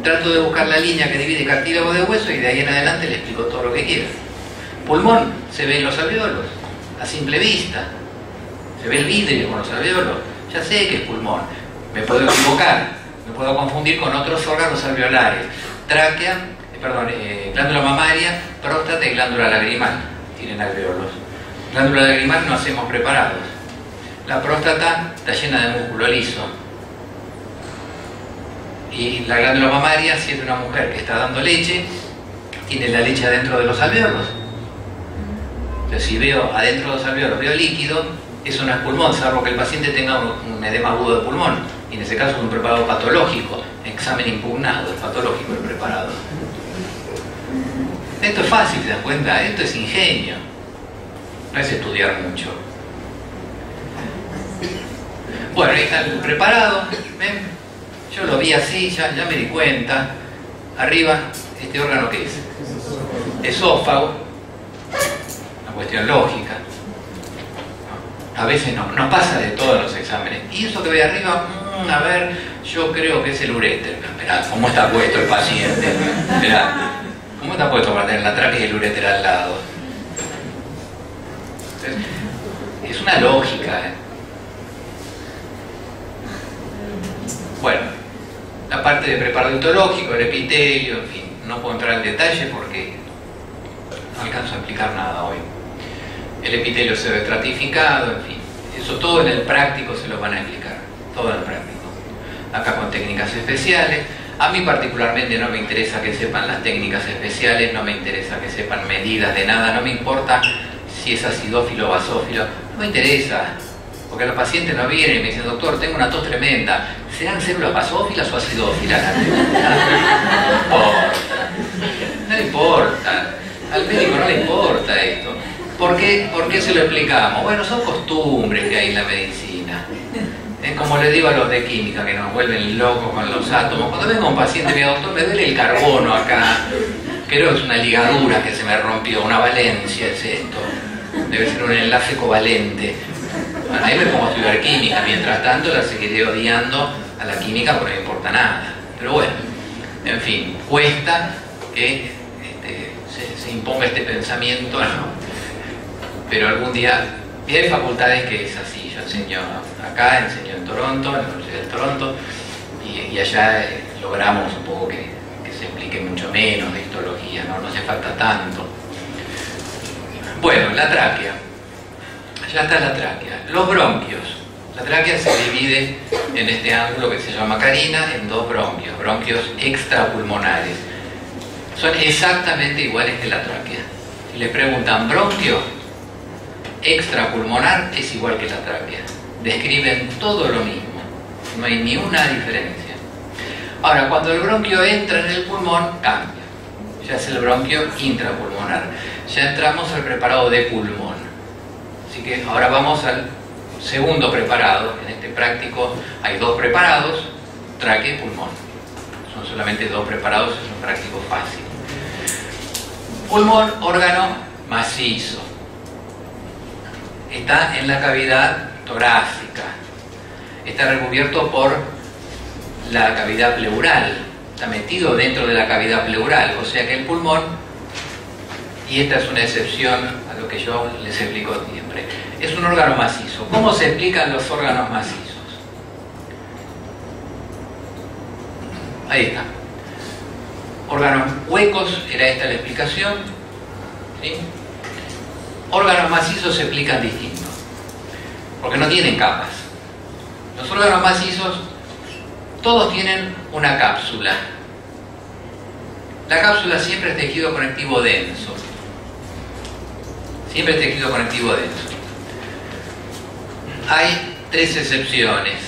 Speaker 1: Trato de buscar la línea que divide cartílago de hueso y de ahí en adelante le explico todo lo que quiera. Pulmón, se ven los alveolos, a simple vista. Se ve el vidrio con los alveolos. Ya sé que es pulmón. Me puedo equivocar, me puedo confundir con otros órganos alveolares. Tráquea, glándula mamaria, próstata y glándula lagrimal. Tienen alveolos. Glándula lagrimal no hacemos preparados. La próstata está llena de músculo liso. Y la glándula mamaria, si es una mujer que está dando leche, tiene la leche adentro de los alveolos. Entonces, si veo adentro de los alveolos, veo líquido, eso no es pulmón, salvo que el paciente tenga un edema agudo de pulmón. Y en ese caso es un preparado patológico, examen impugnado, es patológico el preparado. Esto es fácil, ¿se dan cuenta? Esto es ingenio. No es estudiar mucho. Bueno, ahí está el preparado. ¿Ven? Yo lo vi así, ya me di cuenta. Arriba, ¿este órgano qué es? Esófago. Una cuestión lógica. A veces nos pasa de todos los exámenes. Y eso que ve arriba, a ver, yo creo que es el uréter. Esperá, ¿cómo está puesto el paciente? Esperá, ¿cómo está puesto para tener la tráquea y el uréter al lado? Entonces, es una lógica, ¿eh? Bueno, la parte de preparado histológico, el epitelio, en fin, no puedo entrar en detalle porque no alcanzo a explicar nada hoy. El epitelio se ve estratificado, en fin, eso todo en el práctico se lo van a explicar, todo en el práctico. Acá con técnicas especiales. A mí particularmente no me interesa que sepan las técnicas especiales, no me interesa que sepan medidas de nada, no me importa si es acidófilo o basófilo, no me interesa. Porque los pacientes no vienen y me dicen, doctor, tengo una tos tremenda. ¿Serán células basófilas o acidófilas? No importa. Al médico no le importa esto. ¿Por qué se lo explicamos? Bueno, son costumbres que hay en la medicina. Es como le digo a los de química, que nos vuelven locos con los átomos. Cuando venga un paciente, mi doctor, me duele el carbono acá. Creo que es una ligadura que se me rompió, una valencia es esto. Debe ser un enlace covalente. Bueno, ahí me pongo a estudiar química. Mientras tanto, la seguiré odiando a la química porque no me importa nada. Pero bueno, en fin, cuesta que se imponga este pensamiento, ¿no? Pero algún día, y hay facultades que es así. Yo enseño acá, enseño en Toronto, en la Universidad de Toronto, y allá logramos un poco que se explique mucho menos de histología, no hace falta tanto. Bueno, la tráquea. Ya está la tráquea. Los bronquios. La tráquea se divide en este ángulo que se llama carina en dos bronquios, bronquios extrapulmonares. Son exactamente iguales que la tráquea. Si le preguntan bronquio extrapulmonar, es igual que la tráquea. Describen todo lo mismo. No hay ni una diferencia. Ahora, cuando el bronquio entra en el pulmón, cambia. Ya es el bronquio intrapulmonar. Ya entramos al preparado de pulmón. Así que ahora vamos al segundo preparado. En este práctico hay dos preparados, tráquea y pulmón. Son solamente dos preparados, es un práctico fácil. Pulmón, órgano macizo. Está en la cavidad torácica. Está recubierto por la cavidad pleural. Está metido dentro de la cavidad pleural. O sea que el pulmón, y esta es una excepción a lo que yo les explico siempre, es un órgano macizo. ¿Cómo se explican los órganos macizos? Ahí está. Órganos huecos, era esta la explicación. ¿Sí? Órganos macizos se explican distinto, porque no tienen capas. Los órganos macizos todos tienen una cápsula. La cápsula siempre es tejido conectivo denso. Siempre es tejido conectivo denso. Hay tres excepciones,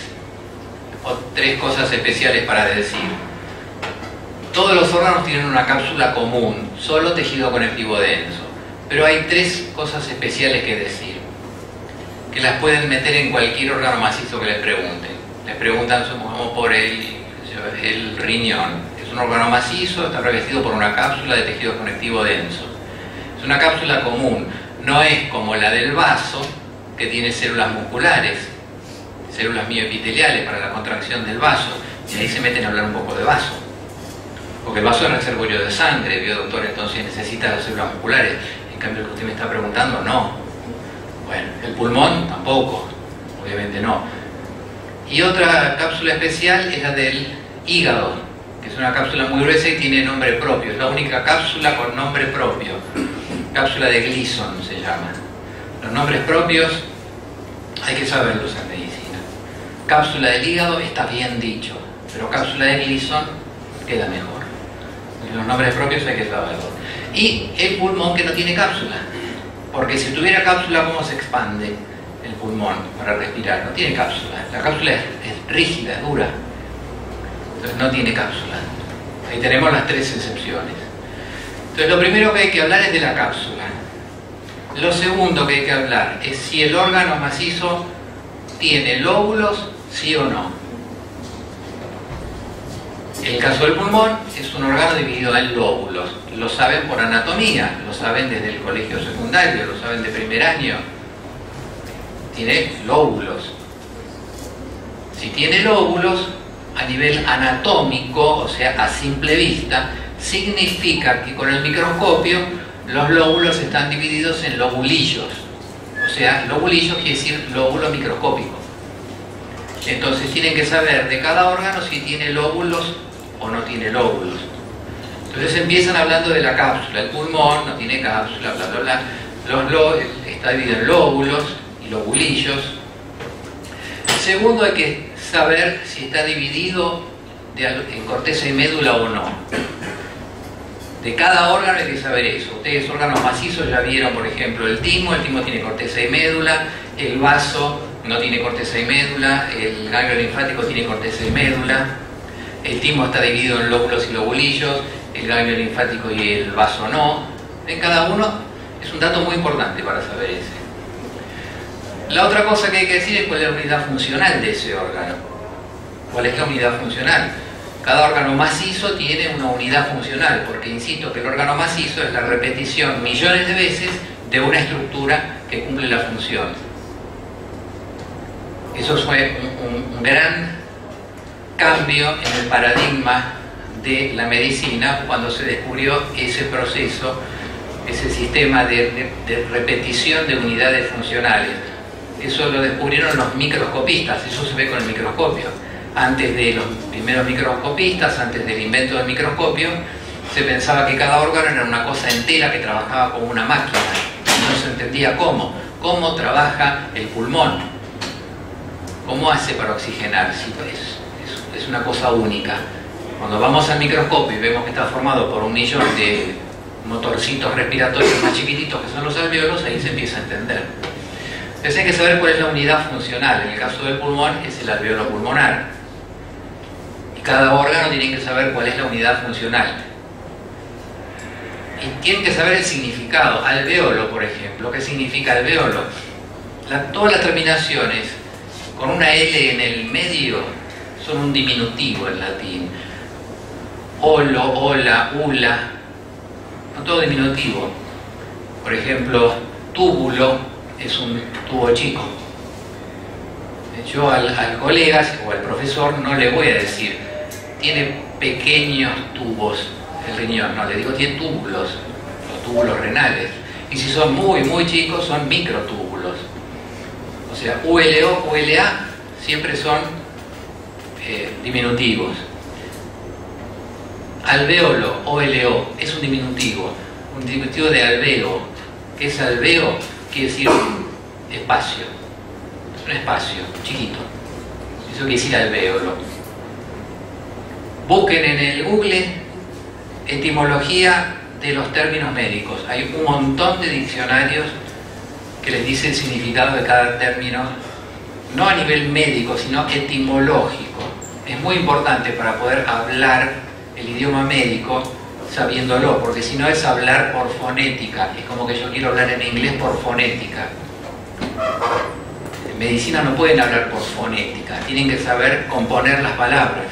Speaker 1: o tres cosas especiales para decir. Todos los órganos tienen una cápsula común, solo tejido conectivo denso. Pero hay tres cosas especiales que decir, que las pueden meter en cualquier órgano macizo que les pregunten. Les preguntan, supongamos, por el riñón. Es un órgano macizo, está revestido por una cápsula de tejido conectivo denso. Es una cápsula común, no es como la del vaso, que tiene células musculares, células mioepiteliales para la contracción del vaso, y ahí se meten a hablar un poco de vaso. Porque el vaso es reservorio de sangre, vio doctor, entonces necesita las células musculares. En cambio, el que usted me está preguntando, no. Bueno, el pulmón tampoco, obviamente no. Y otra cápsula especial es la del hígado, que es una cápsula muy gruesa y tiene nombre propio. Es la única cápsula con nombre propio. Cápsula de Gleason se llama. Los nombres propios hay que saberlos en medicina. Cápsula del hígado está bien dicho, pero cápsula de Gleason queda mejor. Los nombres propios hay que saberlos. Y el pulmón, que no tiene cápsula, porque si tuviera cápsula, ¿cómo se expande el pulmón para respirar? No tiene cápsula. La cápsula es rígida, es dura. Entonces no tiene cápsula. Ahí tenemos las tres excepciones. Entonces lo primero que hay que hablar es de la cápsula. Lo segundo que hay que hablar es si el órgano macizo tiene lóbulos, sí o no. El caso del pulmón es un órgano dividido en lóbulos. Lo saben por anatomía, lo saben desde el colegio secundario, lo saben de primer año. Tiene lóbulos. Si tiene lóbulos, a nivel anatómico, o sea, a simple vista, significa que con el microscopio los lóbulos están divididos en lobulillos. O sea, lobulillos quiere decir lóbulo microscópico. Entonces tienen que saber de cada órgano si tiene lóbulos o no tiene lóbulos. Entonces empiezan hablando de la cápsula. El pulmón no tiene cápsula, bla, bla, bla. Está dividido en lóbulos y lobulillos. Segundo, hay que saber si está dividido en corteza y médula o no. De cada órgano hay que saber eso. Ustedes, órganos macizos, ya vieron, por ejemplo, el timo tiene corteza y médula, el vaso no tiene corteza y médula, el ganglio linfático tiene corteza y médula, el timo está dividido en lóbulos y lobulillos, el ganglio linfático y el vaso no. en cada uno es un dato muy importante para saber ese. La otra cosa que hay que decir es cuál es la unidad funcional de ese órgano. ¿Cuál es la unidad funcional? Cada órgano macizo tiene una unidad funcional, porque insisto que el órgano macizo es la repetición millones de veces de una estructura que cumple la función. Eso fue un gran cambio en el paradigma de la medicina cuando se descubrió ese proceso, ese sistema de repetición de unidades funcionales. Eso lo descubrieron los microscopistas, eso se ve con el microscopio. Antes de los primeros microscopistas, antes del invento del microscopio, se pensaba que cada órgano era una cosa entera que trabajaba como una máquina. No se entendía cómo trabaja el pulmón, cómo hace para oxigenar. Sí, es una cosa única. Cuando vamos al microscopio y vemos que está formado por 1 millón de motorcitos respiratorios más chiquititos que son los alvéolos, ahí se empieza a entender. Entonces hay que saber cuál es la unidad funcional. En el caso del pulmón es el alvéolo pulmonar. Y cada órgano tiene que saber cuál es la unidad funcional. Y tienen que saber el significado. Alvéolo, por ejemplo. ¿Qué significa alvéolo? Todas las terminaciones con una L en el medio son un diminutivo en latín. Olo, ola, ula, son todo diminutivo. Por ejemplo, túbulo es un tubo chico. Yo al colega o al profesor no le voy a decir tiene pequeños tubos el riñón, no, le digo tiene túbulos, los túbulos renales. Y si son muy chicos son microtúbulos. O sea, ULO, ULA siempre son diminutivos. Alvéolo, OLO, es un diminutivo de alveo. ¿Qué es alveo? Quiere decir espacio, un espacio chiquito. Eso quiere decir alvéolo. Busquen en el Google etimología de los términos médicos. Hay un montón de diccionarios que les dice el significado de cada término, no a nivel médico, sino etimológico. Es muy importante para poder hablar el idioma médico sabiéndolo, porque si no es hablar por fonética. Es como que yo quiero hablar en inglés por fonética. En medicina no pueden hablar por fonética, tienen que saber componer las palabras.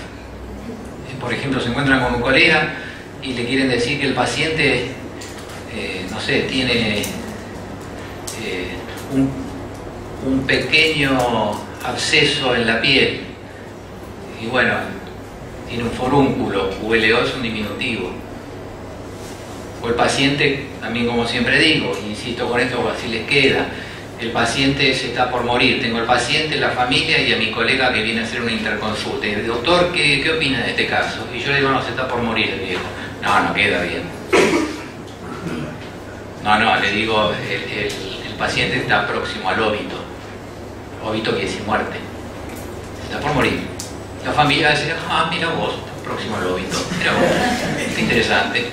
Speaker 1: Por ejemplo, se encuentran con un colega y le quieren decir que el paciente, no sé, tiene un pequeño absceso en la piel y bueno, tiene un forúnculo, ULO es un diminutivo. O el paciente, también como siempre digo, insisto con esto, así les queda, el paciente se está por morir, tengo el paciente, la familia y a mi colega que viene a hacer una interconsulta. Y el doctor, ¿qué opina de este caso? Y yo le digo, no, se está por morir el viejo. No queda bien. No, le digo, el paciente está próximo al óbito. Óbito quiere decir muerte. Está por morir. La familia dice, mira vos, está próximo al óbito. Mira vos, qué interesante.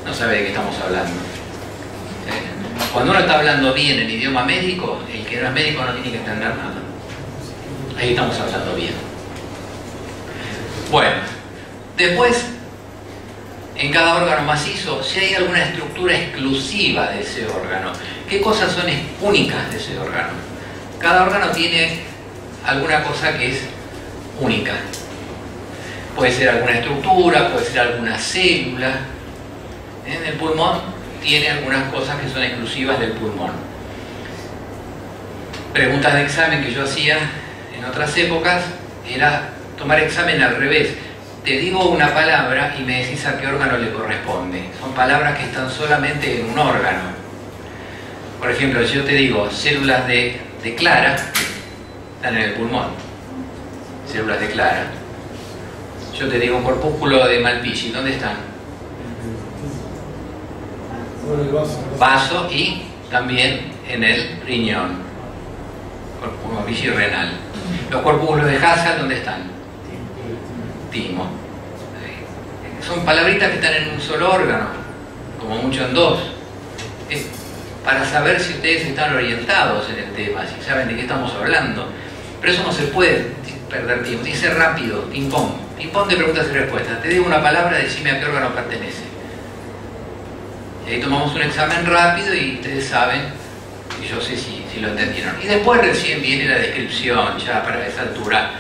Speaker 1: No sabe de qué estamos hablando. Cuando uno está hablando bien el idioma médico, el que no es médico no tiene que entender nada. Ahí estamos hablando bien. Bueno, después, en cada órgano macizo, si hay alguna estructura exclusiva de ese órgano, ¿qué cosas son únicas de ese órgano? Cada órgano tiene alguna cosa que es única. Puede ser alguna estructura, puede ser alguna célula. En el pulmón tiene algunas cosas que son exclusivas del pulmón. Preguntas de examen que yo hacía en otras épocas era tomar examen al revés. Te digo una palabra y me decís a qué órgano le corresponde. Son palabras que están solamente en un órgano. Por ejemplo, si yo te digo células de Clara, están en el pulmón. Células de Clara. Yo te digo corpúsculo de Malpighi, ¿dónde están? Vaso y también en el riñón. Corpúsculo Malpighi renal. Los corpúsculos de Hassall, ¿dónde están? Timo. Son palabritas que están en un solo órgano, como mucho en dos. Es para saber si ustedes están orientados en el tema, si saben de qué estamos hablando. Pero eso no se puede perder tiempo. Dice rápido, ping-pong. Ping-pong de preguntas y respuestas. Te digo una palabra, decime a qué órgano pertenece. Y ahí tomamos un examen rápido y ustedes saben, y yo sé si lo entendieron. Y después recién viene la descripción, ya para esa altura,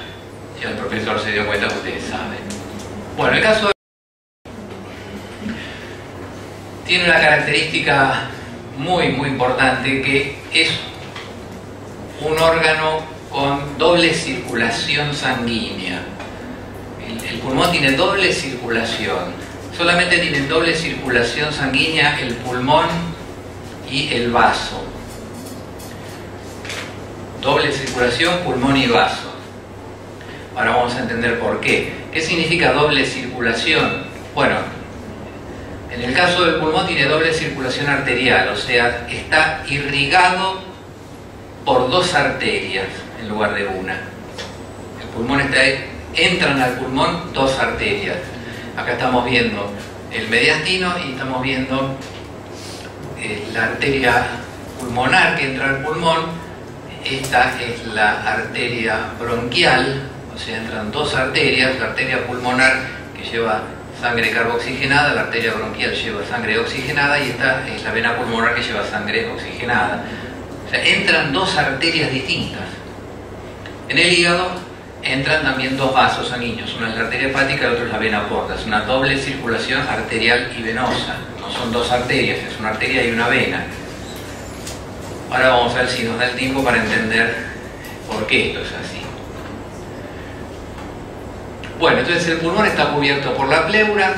Speaker 1: ya el profesor se dio cuenta que ustedes saben. Bueno, el caso tiene una característica muy importante, que es un órgano con doble circulación sanguínea. El pulmón tiene doble circulación. Solamente tienen doble circulación sanguínea el pulmón y el vaso. Doble circulación, pulmón y vaso. Ahora vamos a entender por qué. ¿Qué significa doble circulación? Bueno, en el caso del pulmón tiene doble circulación arterial, o sea, está irrigado por dos arterias en lugar de una. El pulmón entran al pulmón dos arterias. Acá estamos viendo el mediastino y estamos viendo la arteria pulmonar que entra al pulmón. Esta es la arteria bronquial, o sea, entran dos arterias, la arteria pulmonar que lleva sangre carboxigenada, la arteria bronquial lleva sangre oxigenada y esta es la vena pulmonar que lleva sangre oxigenada. O sea, entran dos arterias distintas. En el hígado entran también dos vasos sanguíneos, una es la arteria hepática y la otra es la vena porta. Es una doble circulación arterial y venosa. No son dos arterias, es una arteria y una vena. Ahora vamos a ver si nos da el tiempo para entender por qué esto es así. Bueno, entonces el pulmón está cubierto por la pleura.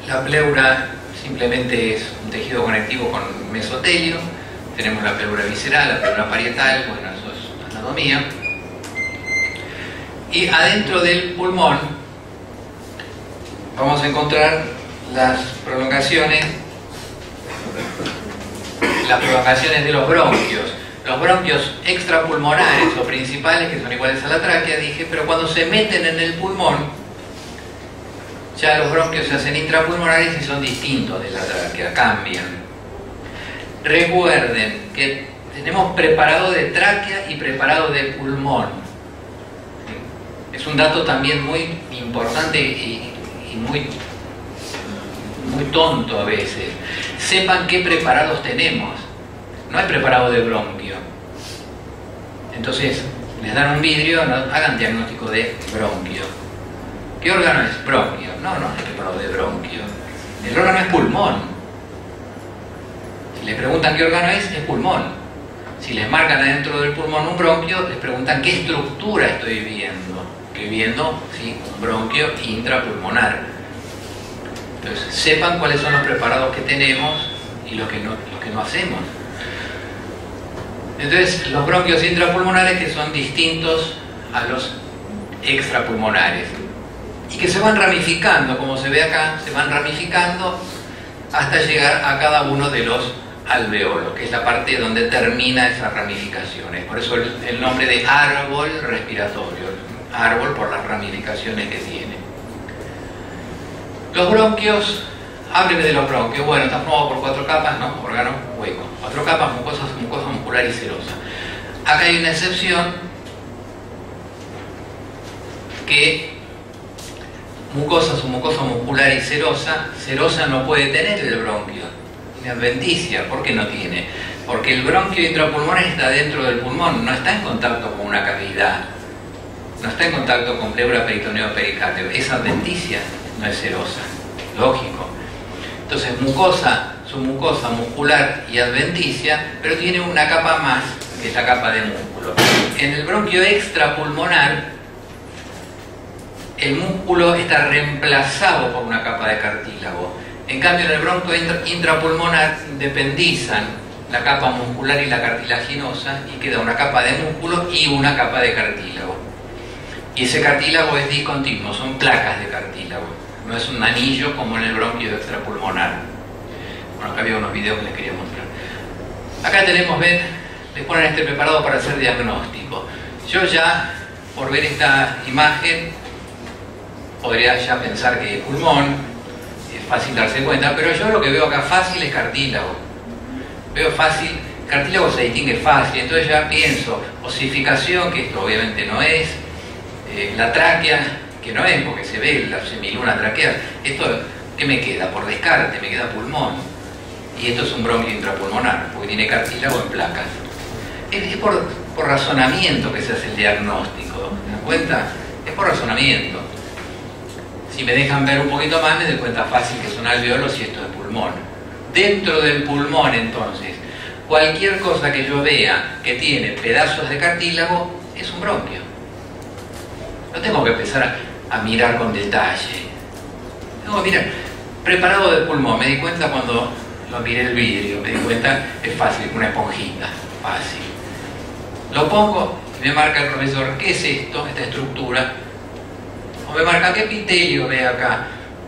Speaker 1: La pleura simplemente es un tejido conectivo con mesotelio. Tenemos la pleura visceral, la pleura parietal, bueno, eso es anatomía. Y adentro del pulmón vamos a encontrar las prolongaciones de los bronquios. Los bronquios extrapulmonares o principales, que son iguales a la tráquea, dije, pero cuando se meten en el pulmón, ya los bronquios se hacen intrapulmonares y son distintos de la tráquea, cambian. Recuerden que tenemos preparado de tráquea y preparado de pulmón. Es un dato también muy importante y muy tonto a veces. Sepan qué preparados tenemos. No hay preparado de bronquio. Entonces, les dan un vidrio, no, hagan diagnóstico de bronquio. ¿Qué órgano es? Bronquio. No hay preparado de bronquio. El órgano es pulmón. Si les preguntan qué órgano es pulmón. Si les marcan adentro del pulmón un bronquio, les preguntan qué estructura estoy viendo. Estoy viendo, sí, un bronquio intrapulmonar. Entonces, sepan cuáles son los preparados que tenemos y los que no hacemos. Entonces, los bronquios intrapulmonares que son distintos a los extrapulmonares y que se van ramificando, como se ve acá, se van ramificando hasta llegar a cada uno de los alveolos, que es la parte donde termina esas ramificaciones. Por eso el nombre de árbol respiratorio, árbol por las ramificaciones que tiene. Los bronquios, hábleme de los bronquios. Bueno, está formado por 4 capas, ¿no? Órgano hueco. 4 capas, mucosa muscular y serosa. Acá hay una excepción, que mucosa muscular y serosa no puede tener el bronquio. Ni adventicia. ¿Por qué no tiene? Porque el bronquio intrapulmonar está dentro del pulmón, no está en contacto con una cavidad. No está en contacto con pleura, peritoneo, pericárdio. Es adventicia, no es serosa. Lógico. Entonces, su mucosa muscular y adventicia, pero tiene una capa más, que es la capa de músculo. En el bronquio extrapulmonar, el músculo está reemplazado por una capa de cartílago. En cambio, en el bronquio intrapulmonar independizan la capa muscular y la cartilaginosa y queda una capa de músculo y una capa de cartílago. Y ese cartílago es discontinuo, son placas de cartílago. No es un anillo como en el bronquio extrapulmonar. Bueno, acá había unos videos que les quería mostrar. Acá tenemos, ven, les ponen este preparado para hacer diagnóstico. Yo ya, por ver esta imagen, podría ya pensar que es pulmón, es fácil darse cuenta, pero yo lo que veo acá fácil es cartílago. Veo fácil, cartílago se distingue fácil, entonces ya pienso, osificación, que esto obviamente no es, la tráquea, que no es, porque se ve la semiluna traqueal. Esto ¿Qué me queda? Por descarte, me queda pulmón. Y esto es un bronquio intrapulmonar, porque tiene cartílago en placas. Es por razonamiento que se hace el diagnóstico, ¿se dan cuenta? Es por razonamiento. Si me dejan ver un poquito más, me doy cuenta fácil que son alveolos y esto es pulmón. Dentro del pulmón, entonces, cualquier cosa que yo vea que tiene pedazos de cartílago es un bronquio. No tengo que empezar a mirar con detalle. Tengo que mirar. Preparado de pulmón, me di cuenta cuando lo miré el vidrio, me di cuenta, es fácil, una esponjita, fácil. Lo pongo y me marca el profesor, ¿qué es esto, esta estructura? O me marca, ¿qué epitelio ve acá?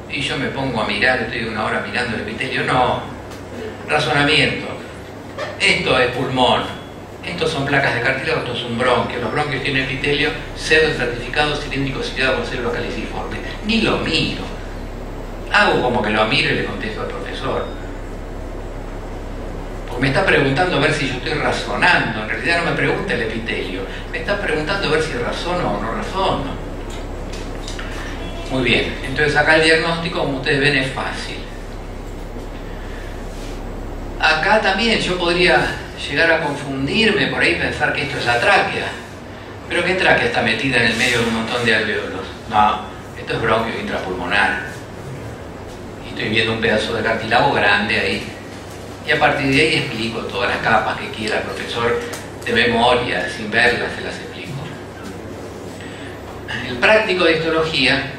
Speaker 1: Y yo me pongo a mirar, estoy una hora mirando el epitelio. No, razonamiento. Esto es pulmón, estos son placas de cartílago, esto es un bronquio. Los bronquios tienen epitelio pseudoestratificado, cilíndrico, ciliado con células caliciformes. Ni lo miro. Hago como que lo miro y le contesto al profesor. Porque me está preguntando a ver si yo estoy razonando. En realidad no me pregunta el epitelio. Me está preguntando a ver si razono o no razono. Muy bien. Entonces acá el diagnóstico, como ustedes ven, es fácil. Acá también yo podría llegar a confundirme por ahí, pensar que esto es la tráquea. ¿Pero qué tráquea está metida en el medio de un montón de alvéolos? No, esto es bronquio intrapulmonar. Y estoy viendo un pedazo de cartílago grande ahí. Y a partir de ahí explico todas las capas que quiera el profesor de memoria, sin verlas se las explico. El práctico de histología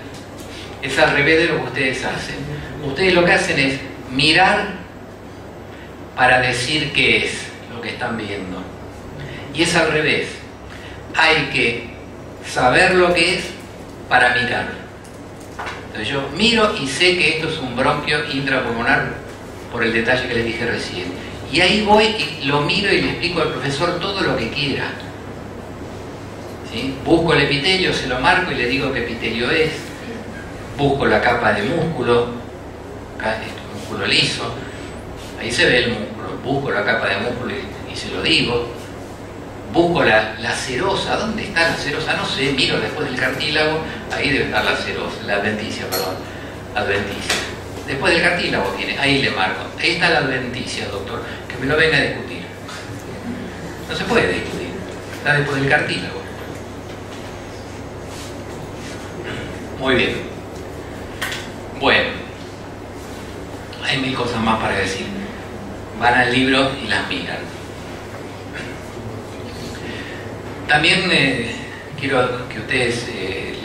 Speaker 1: es al revés de lo que ustedes hacen. Ustedes lo que hacen es mirar para decir qué es lo que están viendo. Y es al revés. Hay que saber lo que es para mirar. Entonces yo miro y sé que esto es un bronquio intrapulmonar por el detalle que les dije recién. Y ahí voy y lo miro y le explico al profesor todo lo que quiera. ¿Sí? Busco el epitelio, se lo marco y le digo qué epitelio es. Busco la capa de músculo. Acá es músculo liso. Ahí se ve el músculo. Busco la capa de músculo y se lo digo. Busco la serosa. ¿Dónde está la serosa? No sé. Miro después del cartílago. Ahí debe estar la serosa. La adventicia, perdón. Adventicia. Después del cartílago viene. Ahí le marco. Ahí está la adventicia, doctor. Que me lo venga a discutir. No se puede discutir. Está después del cartílago. Muy bien. Bueno. Hay mil cosas más para decir. Van al libro y las miran. También quiero que ustedes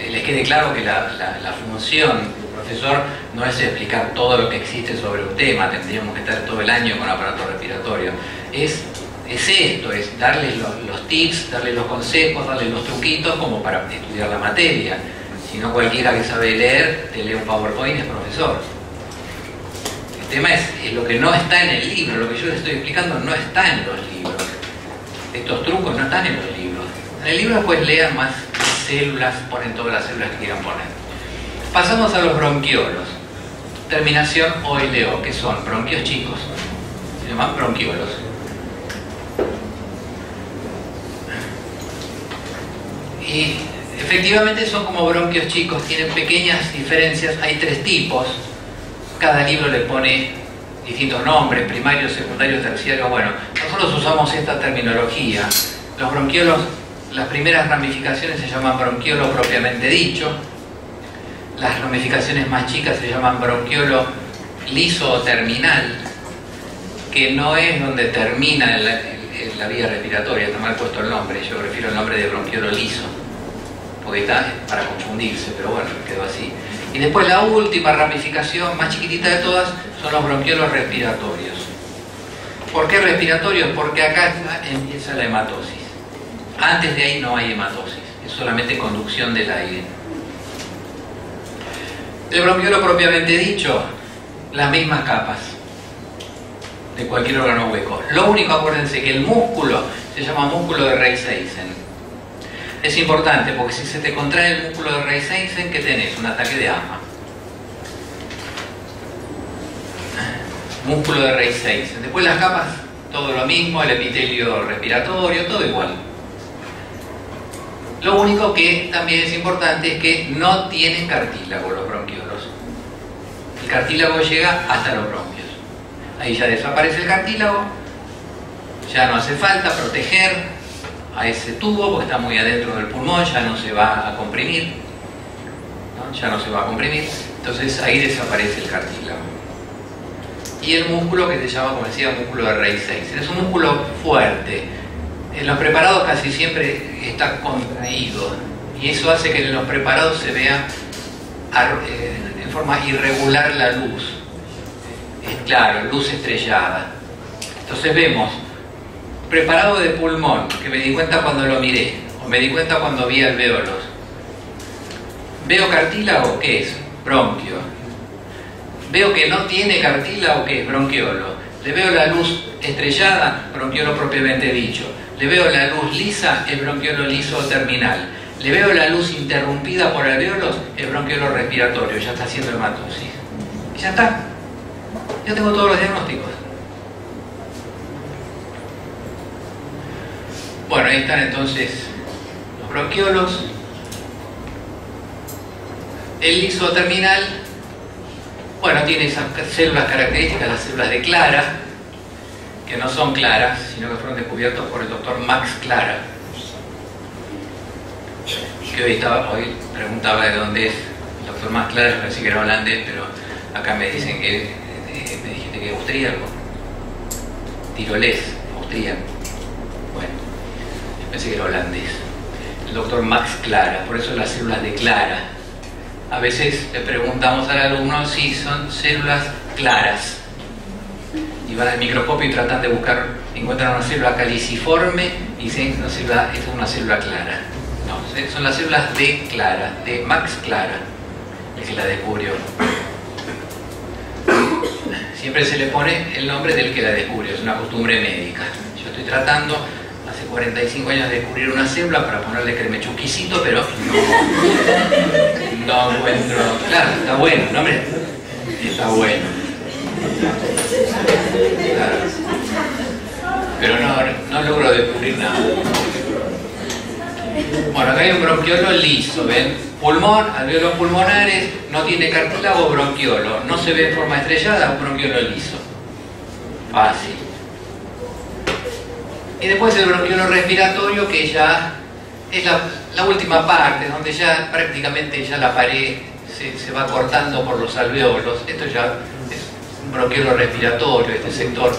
Speaker 1: les quede claro que la función del profesor no es explicar todo lo que existe sobre un tema, tendríamos que estar todo el año con aparato respiratorio. Es esto, es darles los tips, darles los consejos, darles los truquitos como para estudiar la materia. Si no, cualquiera que sabe leer, te lee un PowerPoint, es profesor. El tema es lo que no está en el libro, lo que yo les estoy explicando no está en los libros. Estos trucos no están en los libros. En el libro después lean más células, ponen todas las células que quieran poner. Pasamos a los bronquiolos. Terminación OLO, que son bronquios chicos. Se llaman bronquiolos. Y efectivamente son como bronquios chicos, tienen pequeñas diferencias, hay 3 tipos. Cada libro le pone distintos nombres, primarios, secundarios, terciarios. Bueno, nosotros usamos esta terminología. Los bronquiolos, las primeras ramificaciones se llaman bronquiolo propiamente dicho. Las ramificaciones más chicas se llaman bronquiolo liso o terminal, que no es donde termina la vía respiratoria, está mal puesto el nombre, yo prefiero el nombre de bronquiolo liso, porque está para confundirse, pero bueno, quedó así. Y después la última ramificación, más chiquitita de todas, son los bronquiolos respiratorios. ¿Por qué respiratorios? Porque acá empieza la hematosis. Antes de ahí no hay hematosis, es solamente conducción del aire. El bronquiolo propiamente dicho, las mismas capas de cualquier órgano hueco. Lo único, acuérdense que el músculo se llama músculo de Reis-Heysen. Es importante porque si se te contrae el músculo de Reis-Heysen, ¿qué tenés? Un ataque de asma. Músculo de Reis-Heysen. Después las capas, todo lo mismo, el epitelio respiratorio, todo igual. Lo único que también es importante es que no tienen cartílago los bronquiolos. El cartílago llega hasta los bronquios. Ahí ya desaparece el cartílago, ya no hace falta proteger a ese tubo porque está muy adentro del pulmón, ya no se va a comprimir, ¿no? Ya no se va a comprimir, entonces ahí desaparece el cartílago. Y el músculo que se llama, como decía, músculo de Reis 6. Es un músculo fuerte. En los preparados casi siempre está contraído y eso hace que en los preparados se vea en forma irregular la luz. Es claro, luz estrellada. Entonces vemos preparado de pulmón, que me di cuenta cuando lo miré, o me di cuenta cuando vi alvéolos. Veo cartílago, ¿qué es? Bronquio. Veo que no tiene cartílago, ¿qué es? Bronquiolo. Le veo la luz estrellada, bronquiolo propiamente dicho. Le veo la luz lisa, el bronquiolo liso terminal. Le veo la luz interrumpida por alvéolos, el bronquiolo respiratorio. Ya está haciendo hematosis. Y ya está. Ya tengo todos los diagnósticos. Bueno, ahí están entonces los bronquiolos. El liso terminal, bueno, tiene esas células características, las células de Clara, que no son claras, sino que fueron descubiertos por el doctor Max Clara, que hoy preguntaba de dónde es el doctor Max Clara. Yo pensé que era holandés, pero acá me dicen que me dijiste que es austríaco, tirolés, austríaco. Bueno, yo pensé que era holandés. El doctor Max Clara, por eso las células de Clara. A veces le preguntamos al alumno si son células claras. Y van al microscopio y tratan de buscar, encuentran una célula caliciforme y dicen, esta es una célula clara. No, son las células de Clara, de Max Clara, el que la descubrió. Siempre se le pone el nombre del que la descubrió, es una costumbre médica. Yo estoy tratando hace 45 años de descubrir una célula para ponerle cremechuquisito, pero no encuentro. Claro, está bueno, el nombre está bueno. Claro. Pero no logro descubrir nada. Bueno, acá hay un bronquiolo liso, ¿ven? Pulmón, alvéolos pulmonares, no tiene cartílago, bronquiolo. No se ve en forma estrellada, un bronquiolo liso. Fácil. Y después el bronquiolo respiratorio, que ya es la última parte, donde ya prácticamente ya la pared se va cortando por los alvéolos. Esto ya es un bronquiolo respiratorio, este sector.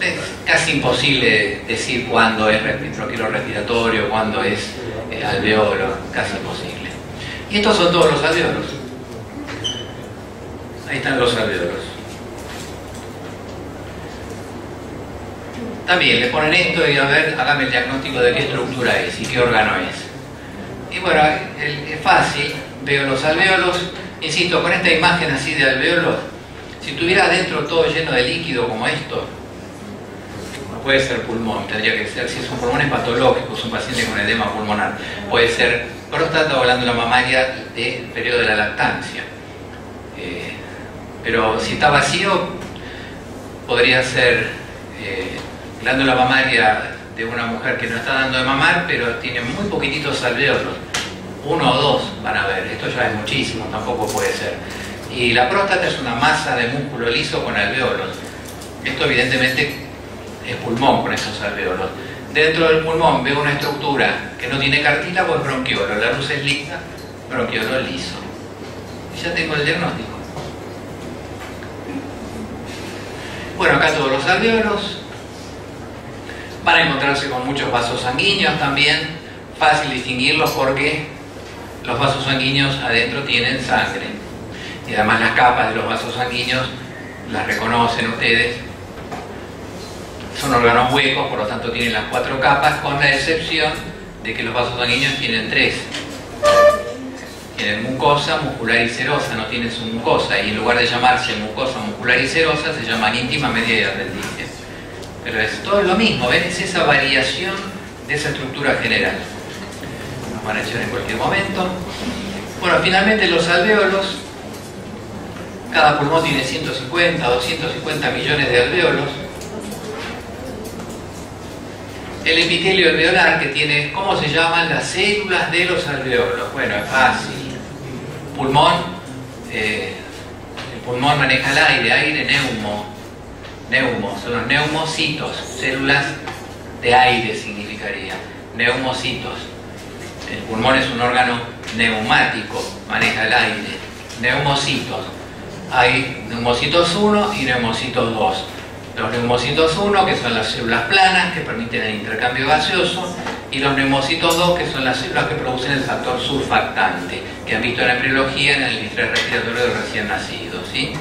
Speaker 1: Es casi imposible decir cuándo es bronquiolo respiratorio, cuándo es alvéolo, casi imposible. Y estos son todos los alvéolos. Ahí están los alvéolos. También le ponen esto y a ver, hágame el diagnóstico de qué estructura es y qué órgano es. Y bueno, es fácil, veo los alvéolos, insisto, con esta imagen así de alvéolos, si tuviera adentro todo lleno de líquido como esto, no puede ser pulmón, tendría que ser, si es un pulmón es patológico, es un paciente con edema pulmonar, puede ser próstata o glándula mamaria del periodo de la lactancia. Pero si está vacío, podría ser glándula mamaria de una mujer que no está dando de mamar, pero tiene muy poquititos alvéolos, 1 o 2 van a ver, esto ya es muchísimo, tampoco puede ser. Y la próstata es una masa de músculo liso con alvéolos. Esto evidentemente es pulmón con esos alvéolos. Dentro del pulmón veo una estructura que no tiene cartílago, es bronquiolo, la luz es lisa, bronquiolo liso. Y ya tengo el diagnóstico. Bueno, acá todos los alvéolos. Van a encontrarse con muchos vasos sanguíneos también, fácil distinguirlos porque los vasos sanguíneos adentro tienen sangre. Y además las capas de los vasos sanguíneos las reconocen ustedes. Son órganos huecos, por lo tanto tienen las 4 capas, con la excepción de que los vasos sanguíneos tienen 3. Tienen mucosa, muscular y serosa, no tienen su mucosa, y en lugar de llamarse mucosa, muscular y serosa, se llaman íntima, media y adventicia. Pero es todo lo mismo, ¿ven? Es esa variación de esa estructura general. Nos van a echar en cualquier momento. Bueno, finalmente los alvéolos. Cada pulmón tiene 150 o 250 millones de alvéolos. El epitelio alveolar, que tiene, ¿cómo se llaman? Las células de los alvéolos. Bueno, es fácil. Pulmón, pulmón maneja el aire, neumo, son los neumocitos, células de aire significaría, neumocitos. El pulmón es un órgano neumático, maneja el aire, neumocitos. Hay neumocitos 1 y neumocitos 2. Los neumocitos 1, que son las células planas, que permiten el intercambio gaseoso, y los neumocitos 2, que son las células que producen el factor surfactante, que han visto en la embriología en el estrés respiratorio del recién nacido, ¿sí?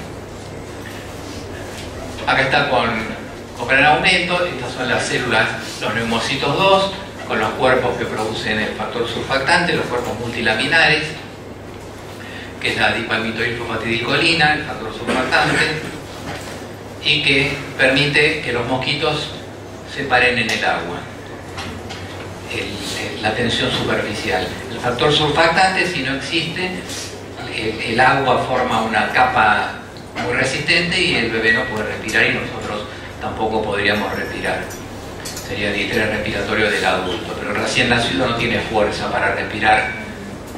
Speaker 1: Acá está con gran aumento, estas son las células, los neumocitos 2, con los cuerpos que producen el factor surfactante, los cuerpos multilaminares, que es la dipalmitoilfosfatidilcolina, el factor surfactante, y que permite que los mosquitos se paren en el agua, la tensión superficial. El factor surfactante, si no existe, el agua forma una capa muy resistente y el bebé no puede respirar y nosotros tampoco podríamos respirar. Sería el estrés respiratorio del adulto, pero el recién nacido no tiene fuerza para respirar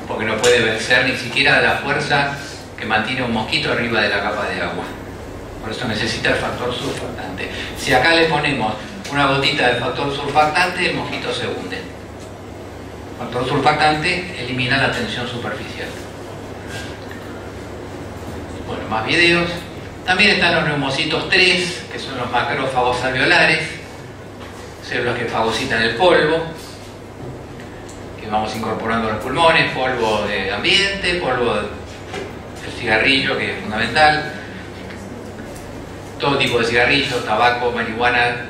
Speaker 1: porque no puede vencer ni siquiera la fuerza que mantiene un mosquito arriba de la capa de agua. Por eso necesita el factor surfactante. Si acá le ponemos una gotita de factor surfactante, el mosquito se hunde. El factor surfactante elimina la tensión superficial. Bueno, más videos. También están los neumocitos 3, que son los macrófagos alveolares, células que fagocitan el polvo, que vamos incorporando a los pulmones, polvo de ambiente, polvo del cigarrillo, que es fundamental. Todo tipo de cigarrillos, tabaco, marihuana,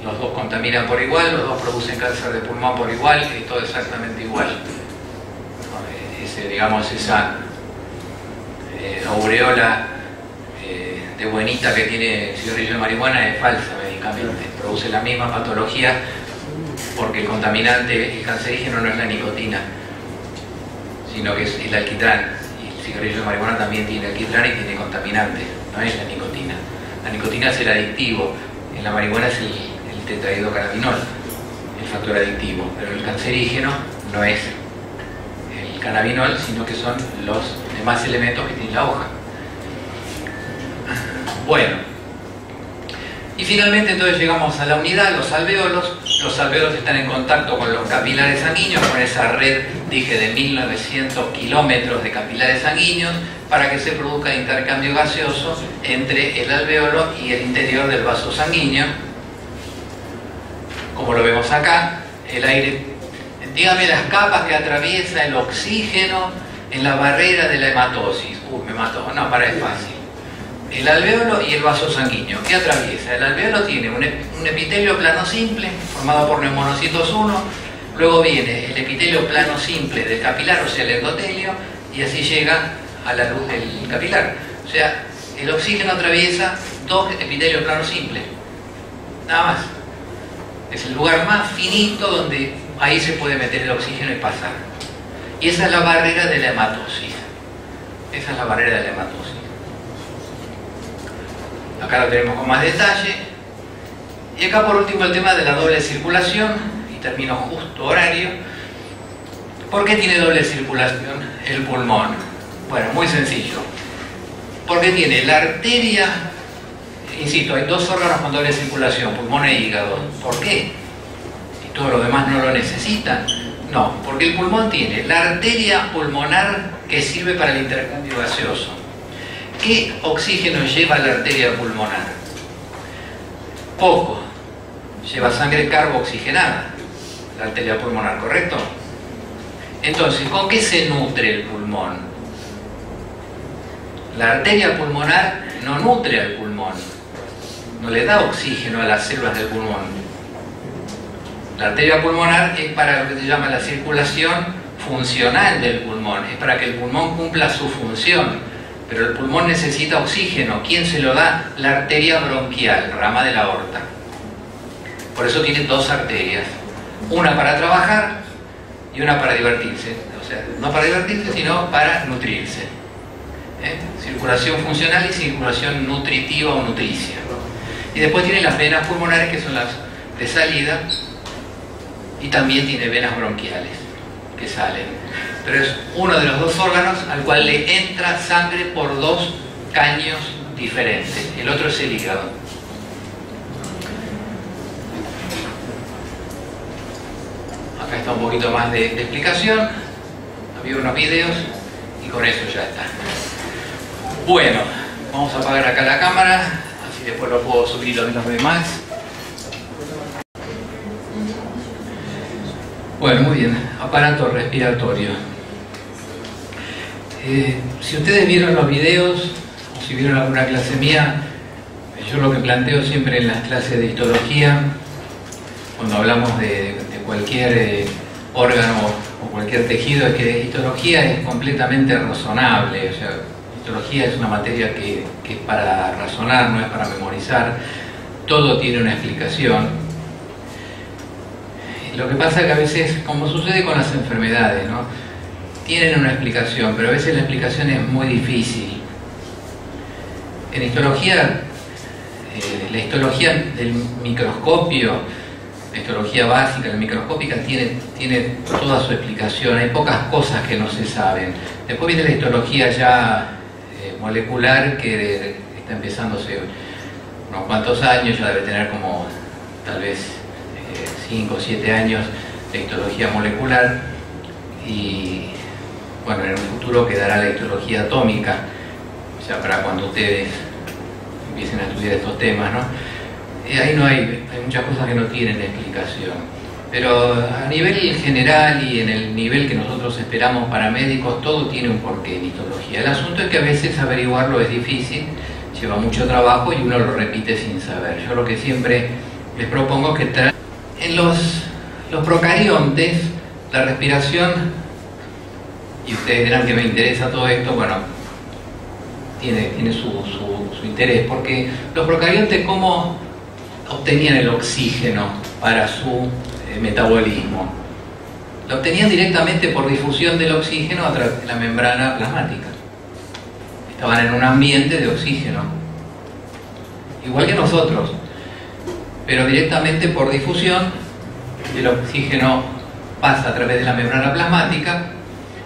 Speaker 1: los dos contaminan por igual, los dos producen cáncer de pulmón por igual, es todo exactamente igual. Esa aureola de buenita que tiene el cigarrillo de marihuana es falsa médicamente, produce la misma patología porque el contaminante, el cancerígeno no es la nicotina, sino que es el alquitrán. Y el cigarrillo de marihuana también tiene alquitrán y tiene contaminante, no es la nicotina. La nicotina es el adictivo, en la marihuana es el tetrahidrocannabinol, el factor adictivo, pero el cancerígeno no es el cannabinol, sino que son los demás elementos que tiene la hoja. Bueno, y finalmente entonces llegamos a la unidad, los alvéolos. Los alvéolos están en contacto con los capilares sanguíneos, con esa red, dije, de 1900 kilómetros de capilares sanguíneos, para que se produzca intercambio gaseoso entre el alvéolo y el interior del vaso sanguíneo. Como lo vemos acá, el aire, dígame las capas que atraviesa el oxígeno en la barrera de la hematosis. Me mató, no, es fácil. El alvéolo y el vaso sanguíneo. ¿Qué atraviesa? El alvéolo tiene un epitelio plano simple, formado por neumonocitos 1, luego viene el epitelio plano simple del capilar, o sea, el endotelio, y así llega a la luz del capilar. O sea, el oxígeno atraviesa dos epitelios plano simple, nada más. Es el lugar más finito donde ahí se puede meter el oxígeno y pasar. Y esa es la barrera de la hematosis. Esa es la barrera de la hematosis. Acá lo tenemos con más detalle. Y acá por último el tema de la doble circulación, y termino justo horario. ¿Por qué tiene doble circulación el pulmón? Bueno, muy sencillo. Porque tiene la arteria, insisto, hay dos órganos con doble circulación, pulmón e hígado. ¿Por qué? ¿Y todos los demás no lo necesitan? No, porque el pulmón tiene la arteria pulmonar que sirve para el intercambio gaseoso. ¿Qué oxígeno lleva la arteria pulmonar? Poco. Lleva sangre carboxigenada, la arteria pulmonar, ¿correcto? Entonces, ¿con qué se nutre el pulmón? La arteria pulmonar no nutre al pulmón, no le da oxígeno a las células del pulmón. La arteria pulmonar es para lo que se llama la circulación funcional del pulmón, es para que el pulmón cumpla su función. Pero el pulmón necesita oxígeno. ¿Quién se lo da? La arteria bronquial, rama de la aorta. Por eso tiene dos arterias. Una para trabajar y una para divertirse. O sea, no para divertirse, sino para nutrirse. Circulación funcional y circulación nutritiva o nutricia. Y después tiene las venas pulmonares, que son las de salida. Y también tiene venas bronquiales, que salen. Pero es uno de los dos órganos al cual le entra sangre por dos caños diferentes. El otro es el hígado. Acá está un poquito más de explicación. Había unos videos y con eso ya está. Bueno, vamos a apagar acá la cámara, así después lo puedo subir los demás. Bueno, muy bien, aparato respiratorio. Si ustedes vieron los videos o si vieron alguna clase mía, yo lo que planteo siempre en las clases de histología, cuando hablamos de cualquier órgano o cualquier tejido, es que histología es completamente razonable. O sea, histología es una materia que es para razonar, no es para memorizar. Todo tiene una explicación. Lo que pasa es que a veces, como sucede con las enfermedades, ¿no?, tienen una explicación, pero a veces la explicación es muy difícil. En histología, la histología del microscopio, la histología básica, la microscópica, tiene toda su explicación. Hay pocas cosas que no se saben. Después viene la histología ya molecular, que está empezando hace unos cuantos años, ya debe tener como tal vez 5 o 7 años de histología molecular, y bueno, en el futuro quedará la histología atómica, o sea, para cuando ustedes empiecen a estudiar estos temas, ¿no? Ahí no hay muchas cosas que no tienen explicación, pero a nivel general y en el nivel que nosotros esperamos para médicos, todo tiene un porqué en histología. El asunto es que a veces averiguarlo es difícil, lleva mucho trabajo y uno lo repite sin saber. Yo lo que siempre les propongo es que en los procariontes, la respiración, y ustedes dirán que me interesa todo esto, bueno, tiene su interés, porque los procariontes, ¿cómo obtenían el oxígeno para su metabolismo? Lo obtenían directamente por difusión del oxígeno a través de la membrana plasmática. Estaban en un ambiente de oxígeno, igual que nosotros, pero directamente por difusión. El oxígeno pasa a través de la membrana plasmática,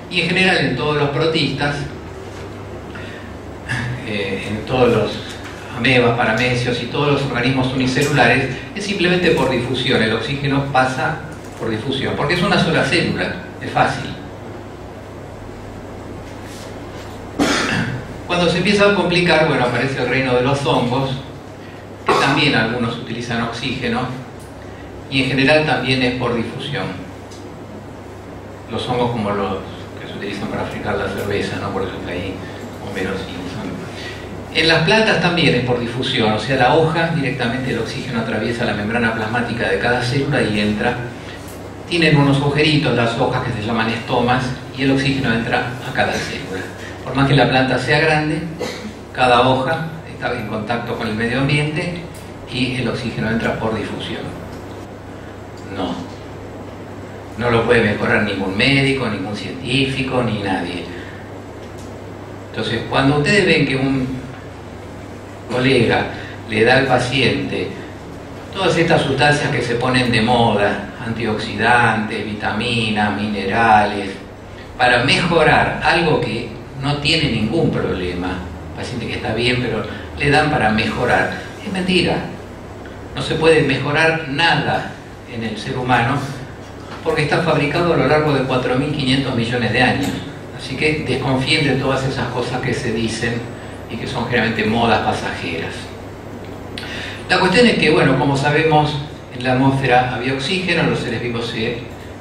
Speaker 1: y en general en todos los protistas, en todos los amebas, paramecios y todos los organismos unicelulares, es simplemente por difusión. El oxígeno pasa por difusión, porque es una sola célula, es fácil. Cuando se empieza a complicar, bueno, aparece el reino de los hongos, que también algunos utilizan oxígeno, y en general también es por difusión. Los hongos como los que se utilizan para fritar la cerveza, ¿no? Por eso está ahí Homero Simpson. En las plantas también es por difusión, o sea, la hoja directamente, el oxígeno atraviesa la membrana plasmática de cada célula y entra. Tienen unos agujeritos las hojas que se llaman estomas, y el oxígeno entra a cada célula. Por más que la planta sea grande, cada hoja está en contacto con el medio ambiente y el oxígeno entra por difusión. No lo puede mejorar ningún médico, ningún científico, ni nadie. Entonces, cuando ustedes ven que un colega le da al paciente todas estas sustancias que se ponen de moda, antioxidantes, vitaminas, minerales, para mejorar algo que no tiene ningún problema, paciente que está bien, pero le dan para mejorar, es mentira. No se puede mejorar nada en el ser humano, porque está fabricado a lo largo de 4.500 millones de años. Así que desconfíen de todas esas cosas que se dicen y que son generalmente modas pasajeras. La cuestión es que, bueno, como sabemos, en la atmósfera había oxígeno, los seres vivos se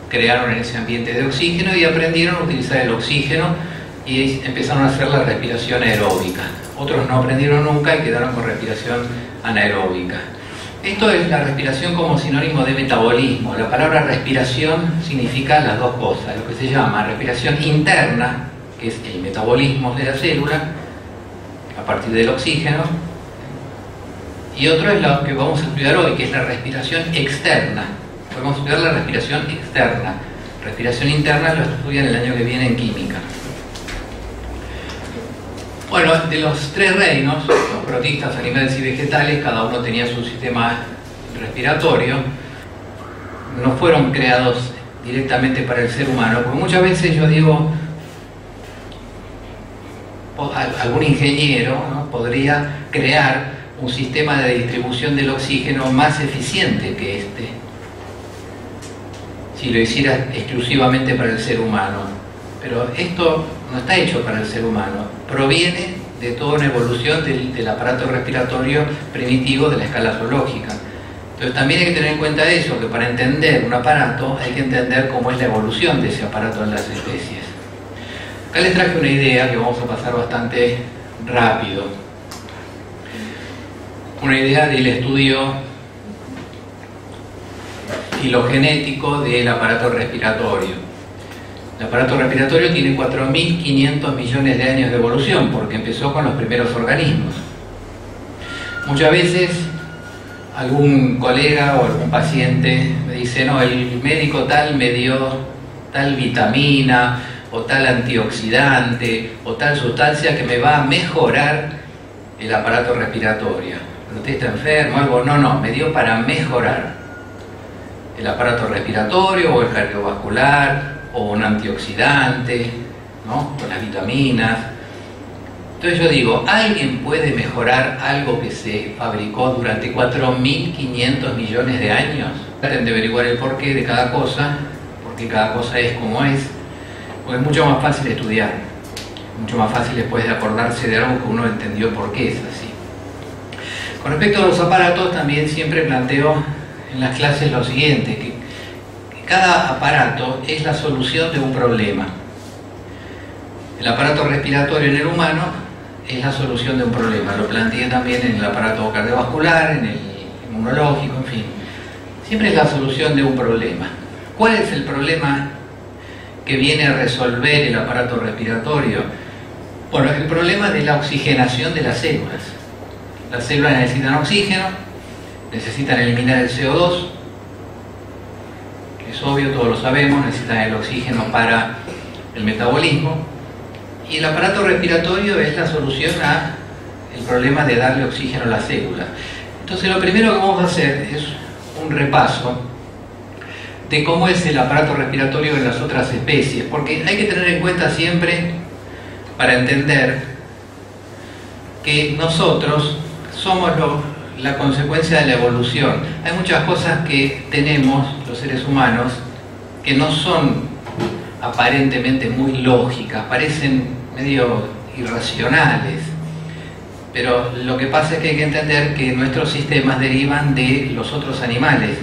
Speaker 1: crearon en ese ambiente de oxígeno y aprendieron a utilizar el oxígeno y empezaron a hacer la respiración aeróbica. Otros no aprendieron nunca y quedaron con respiración anaeróbica. Esto es la respiración como sinónimo de metabolismo. La palabra respiración significa las dos cosas. Lo que se llama respiración interna, que es el metabolismo de la célula, a partir del oxígeno. Y otro es lo que vamos a estudiar hoy, que es la respiración externa. Vamos a estudiar la respiración externa. Respiración interna lo estudian el año que viene en química. Bueno, de los tres reinos, los protistas, animales y vegetales, cada uno tenía su sistema respiratorio. No fueron creados directamente para el ser humano, porque muchas veces yo digo, algún ingeniero, ¿no?, podría crear un sistema de distribución del oxígeno más eficiente que este, si lo hiciera exclusivamente para el ser humano. Pero esto no está hecho para el ser humano, proviene de toda una evolución del aparato respiratorio primitivo de la escala zoológica. Entonces también hay que tener en cuenta eso, que para entender un aparato hay que entender cómo es la evolución de ese aparato en las especies. Acá les traje una idea que vamos a pasar bastante rápido. Una idea del estudio filogenético del aparato respiratorio. El aparato respiratorio tiene 4.500 millones de años de evolución, porque empezó con los primeros organismos. Muchas veces algún colega o algún paciente me dice: no, el médico tal me dio tal vitamina o tal antioxidante o tal sustancia que me va a mejorar el aparato respiratorio. ¿Pero usted está enfermo? Algo. No, me dio para mejorar el aparato respiratorio o el cardiovascular o un antioxidante, ¿no?, con las vitaminas. Entonces yo digo, ¿alguien puede mejorar algo que se fabricó durante 4.500 millones de años? Traten de averiguar el porqué de cada cosa, porque cada cosa es como es, porque es mucho más fácil estudiar, mucho más fácil después de acordarse de algo que uno entendió por qué es así. Con respecto a los aparatos, también siempre planteo en las clases lo siguiente, que cada aparato es la solución de un problema. El aparato respiratorio en el humano es la solución de un problema. Lo planteé también en el aparato cardiovascular, en el inmunológico, en fin. Siempre es la solución de un problema. ¿Cuál es el problema que viene a resolver el aparato respiratorio? Bueno, el problema de la oxigenación de las células. Las células necesitan oxígeno, necesitan eliminar el CO2, es obvio, todos lo sabemos, necesitan el oxígeno para el metabolismo, y el aparato respiratorio es la solución al problema de darle oxígeno a las células. Entonces lo primero que vamos a hacer es un repaso de cómo es el aparato respiratorio en las otras especies, porque hay que tener en cuenta siempre, para entender, que nosotros somos la consecuencia de la evolución. Hay muchas cosas que tenemos los seres humanos que no son aparentemente muy lógicas, parecen medio irracionales, pero lo que pasa es que hay que entender que nuestros sistemas derivan de los otros animales.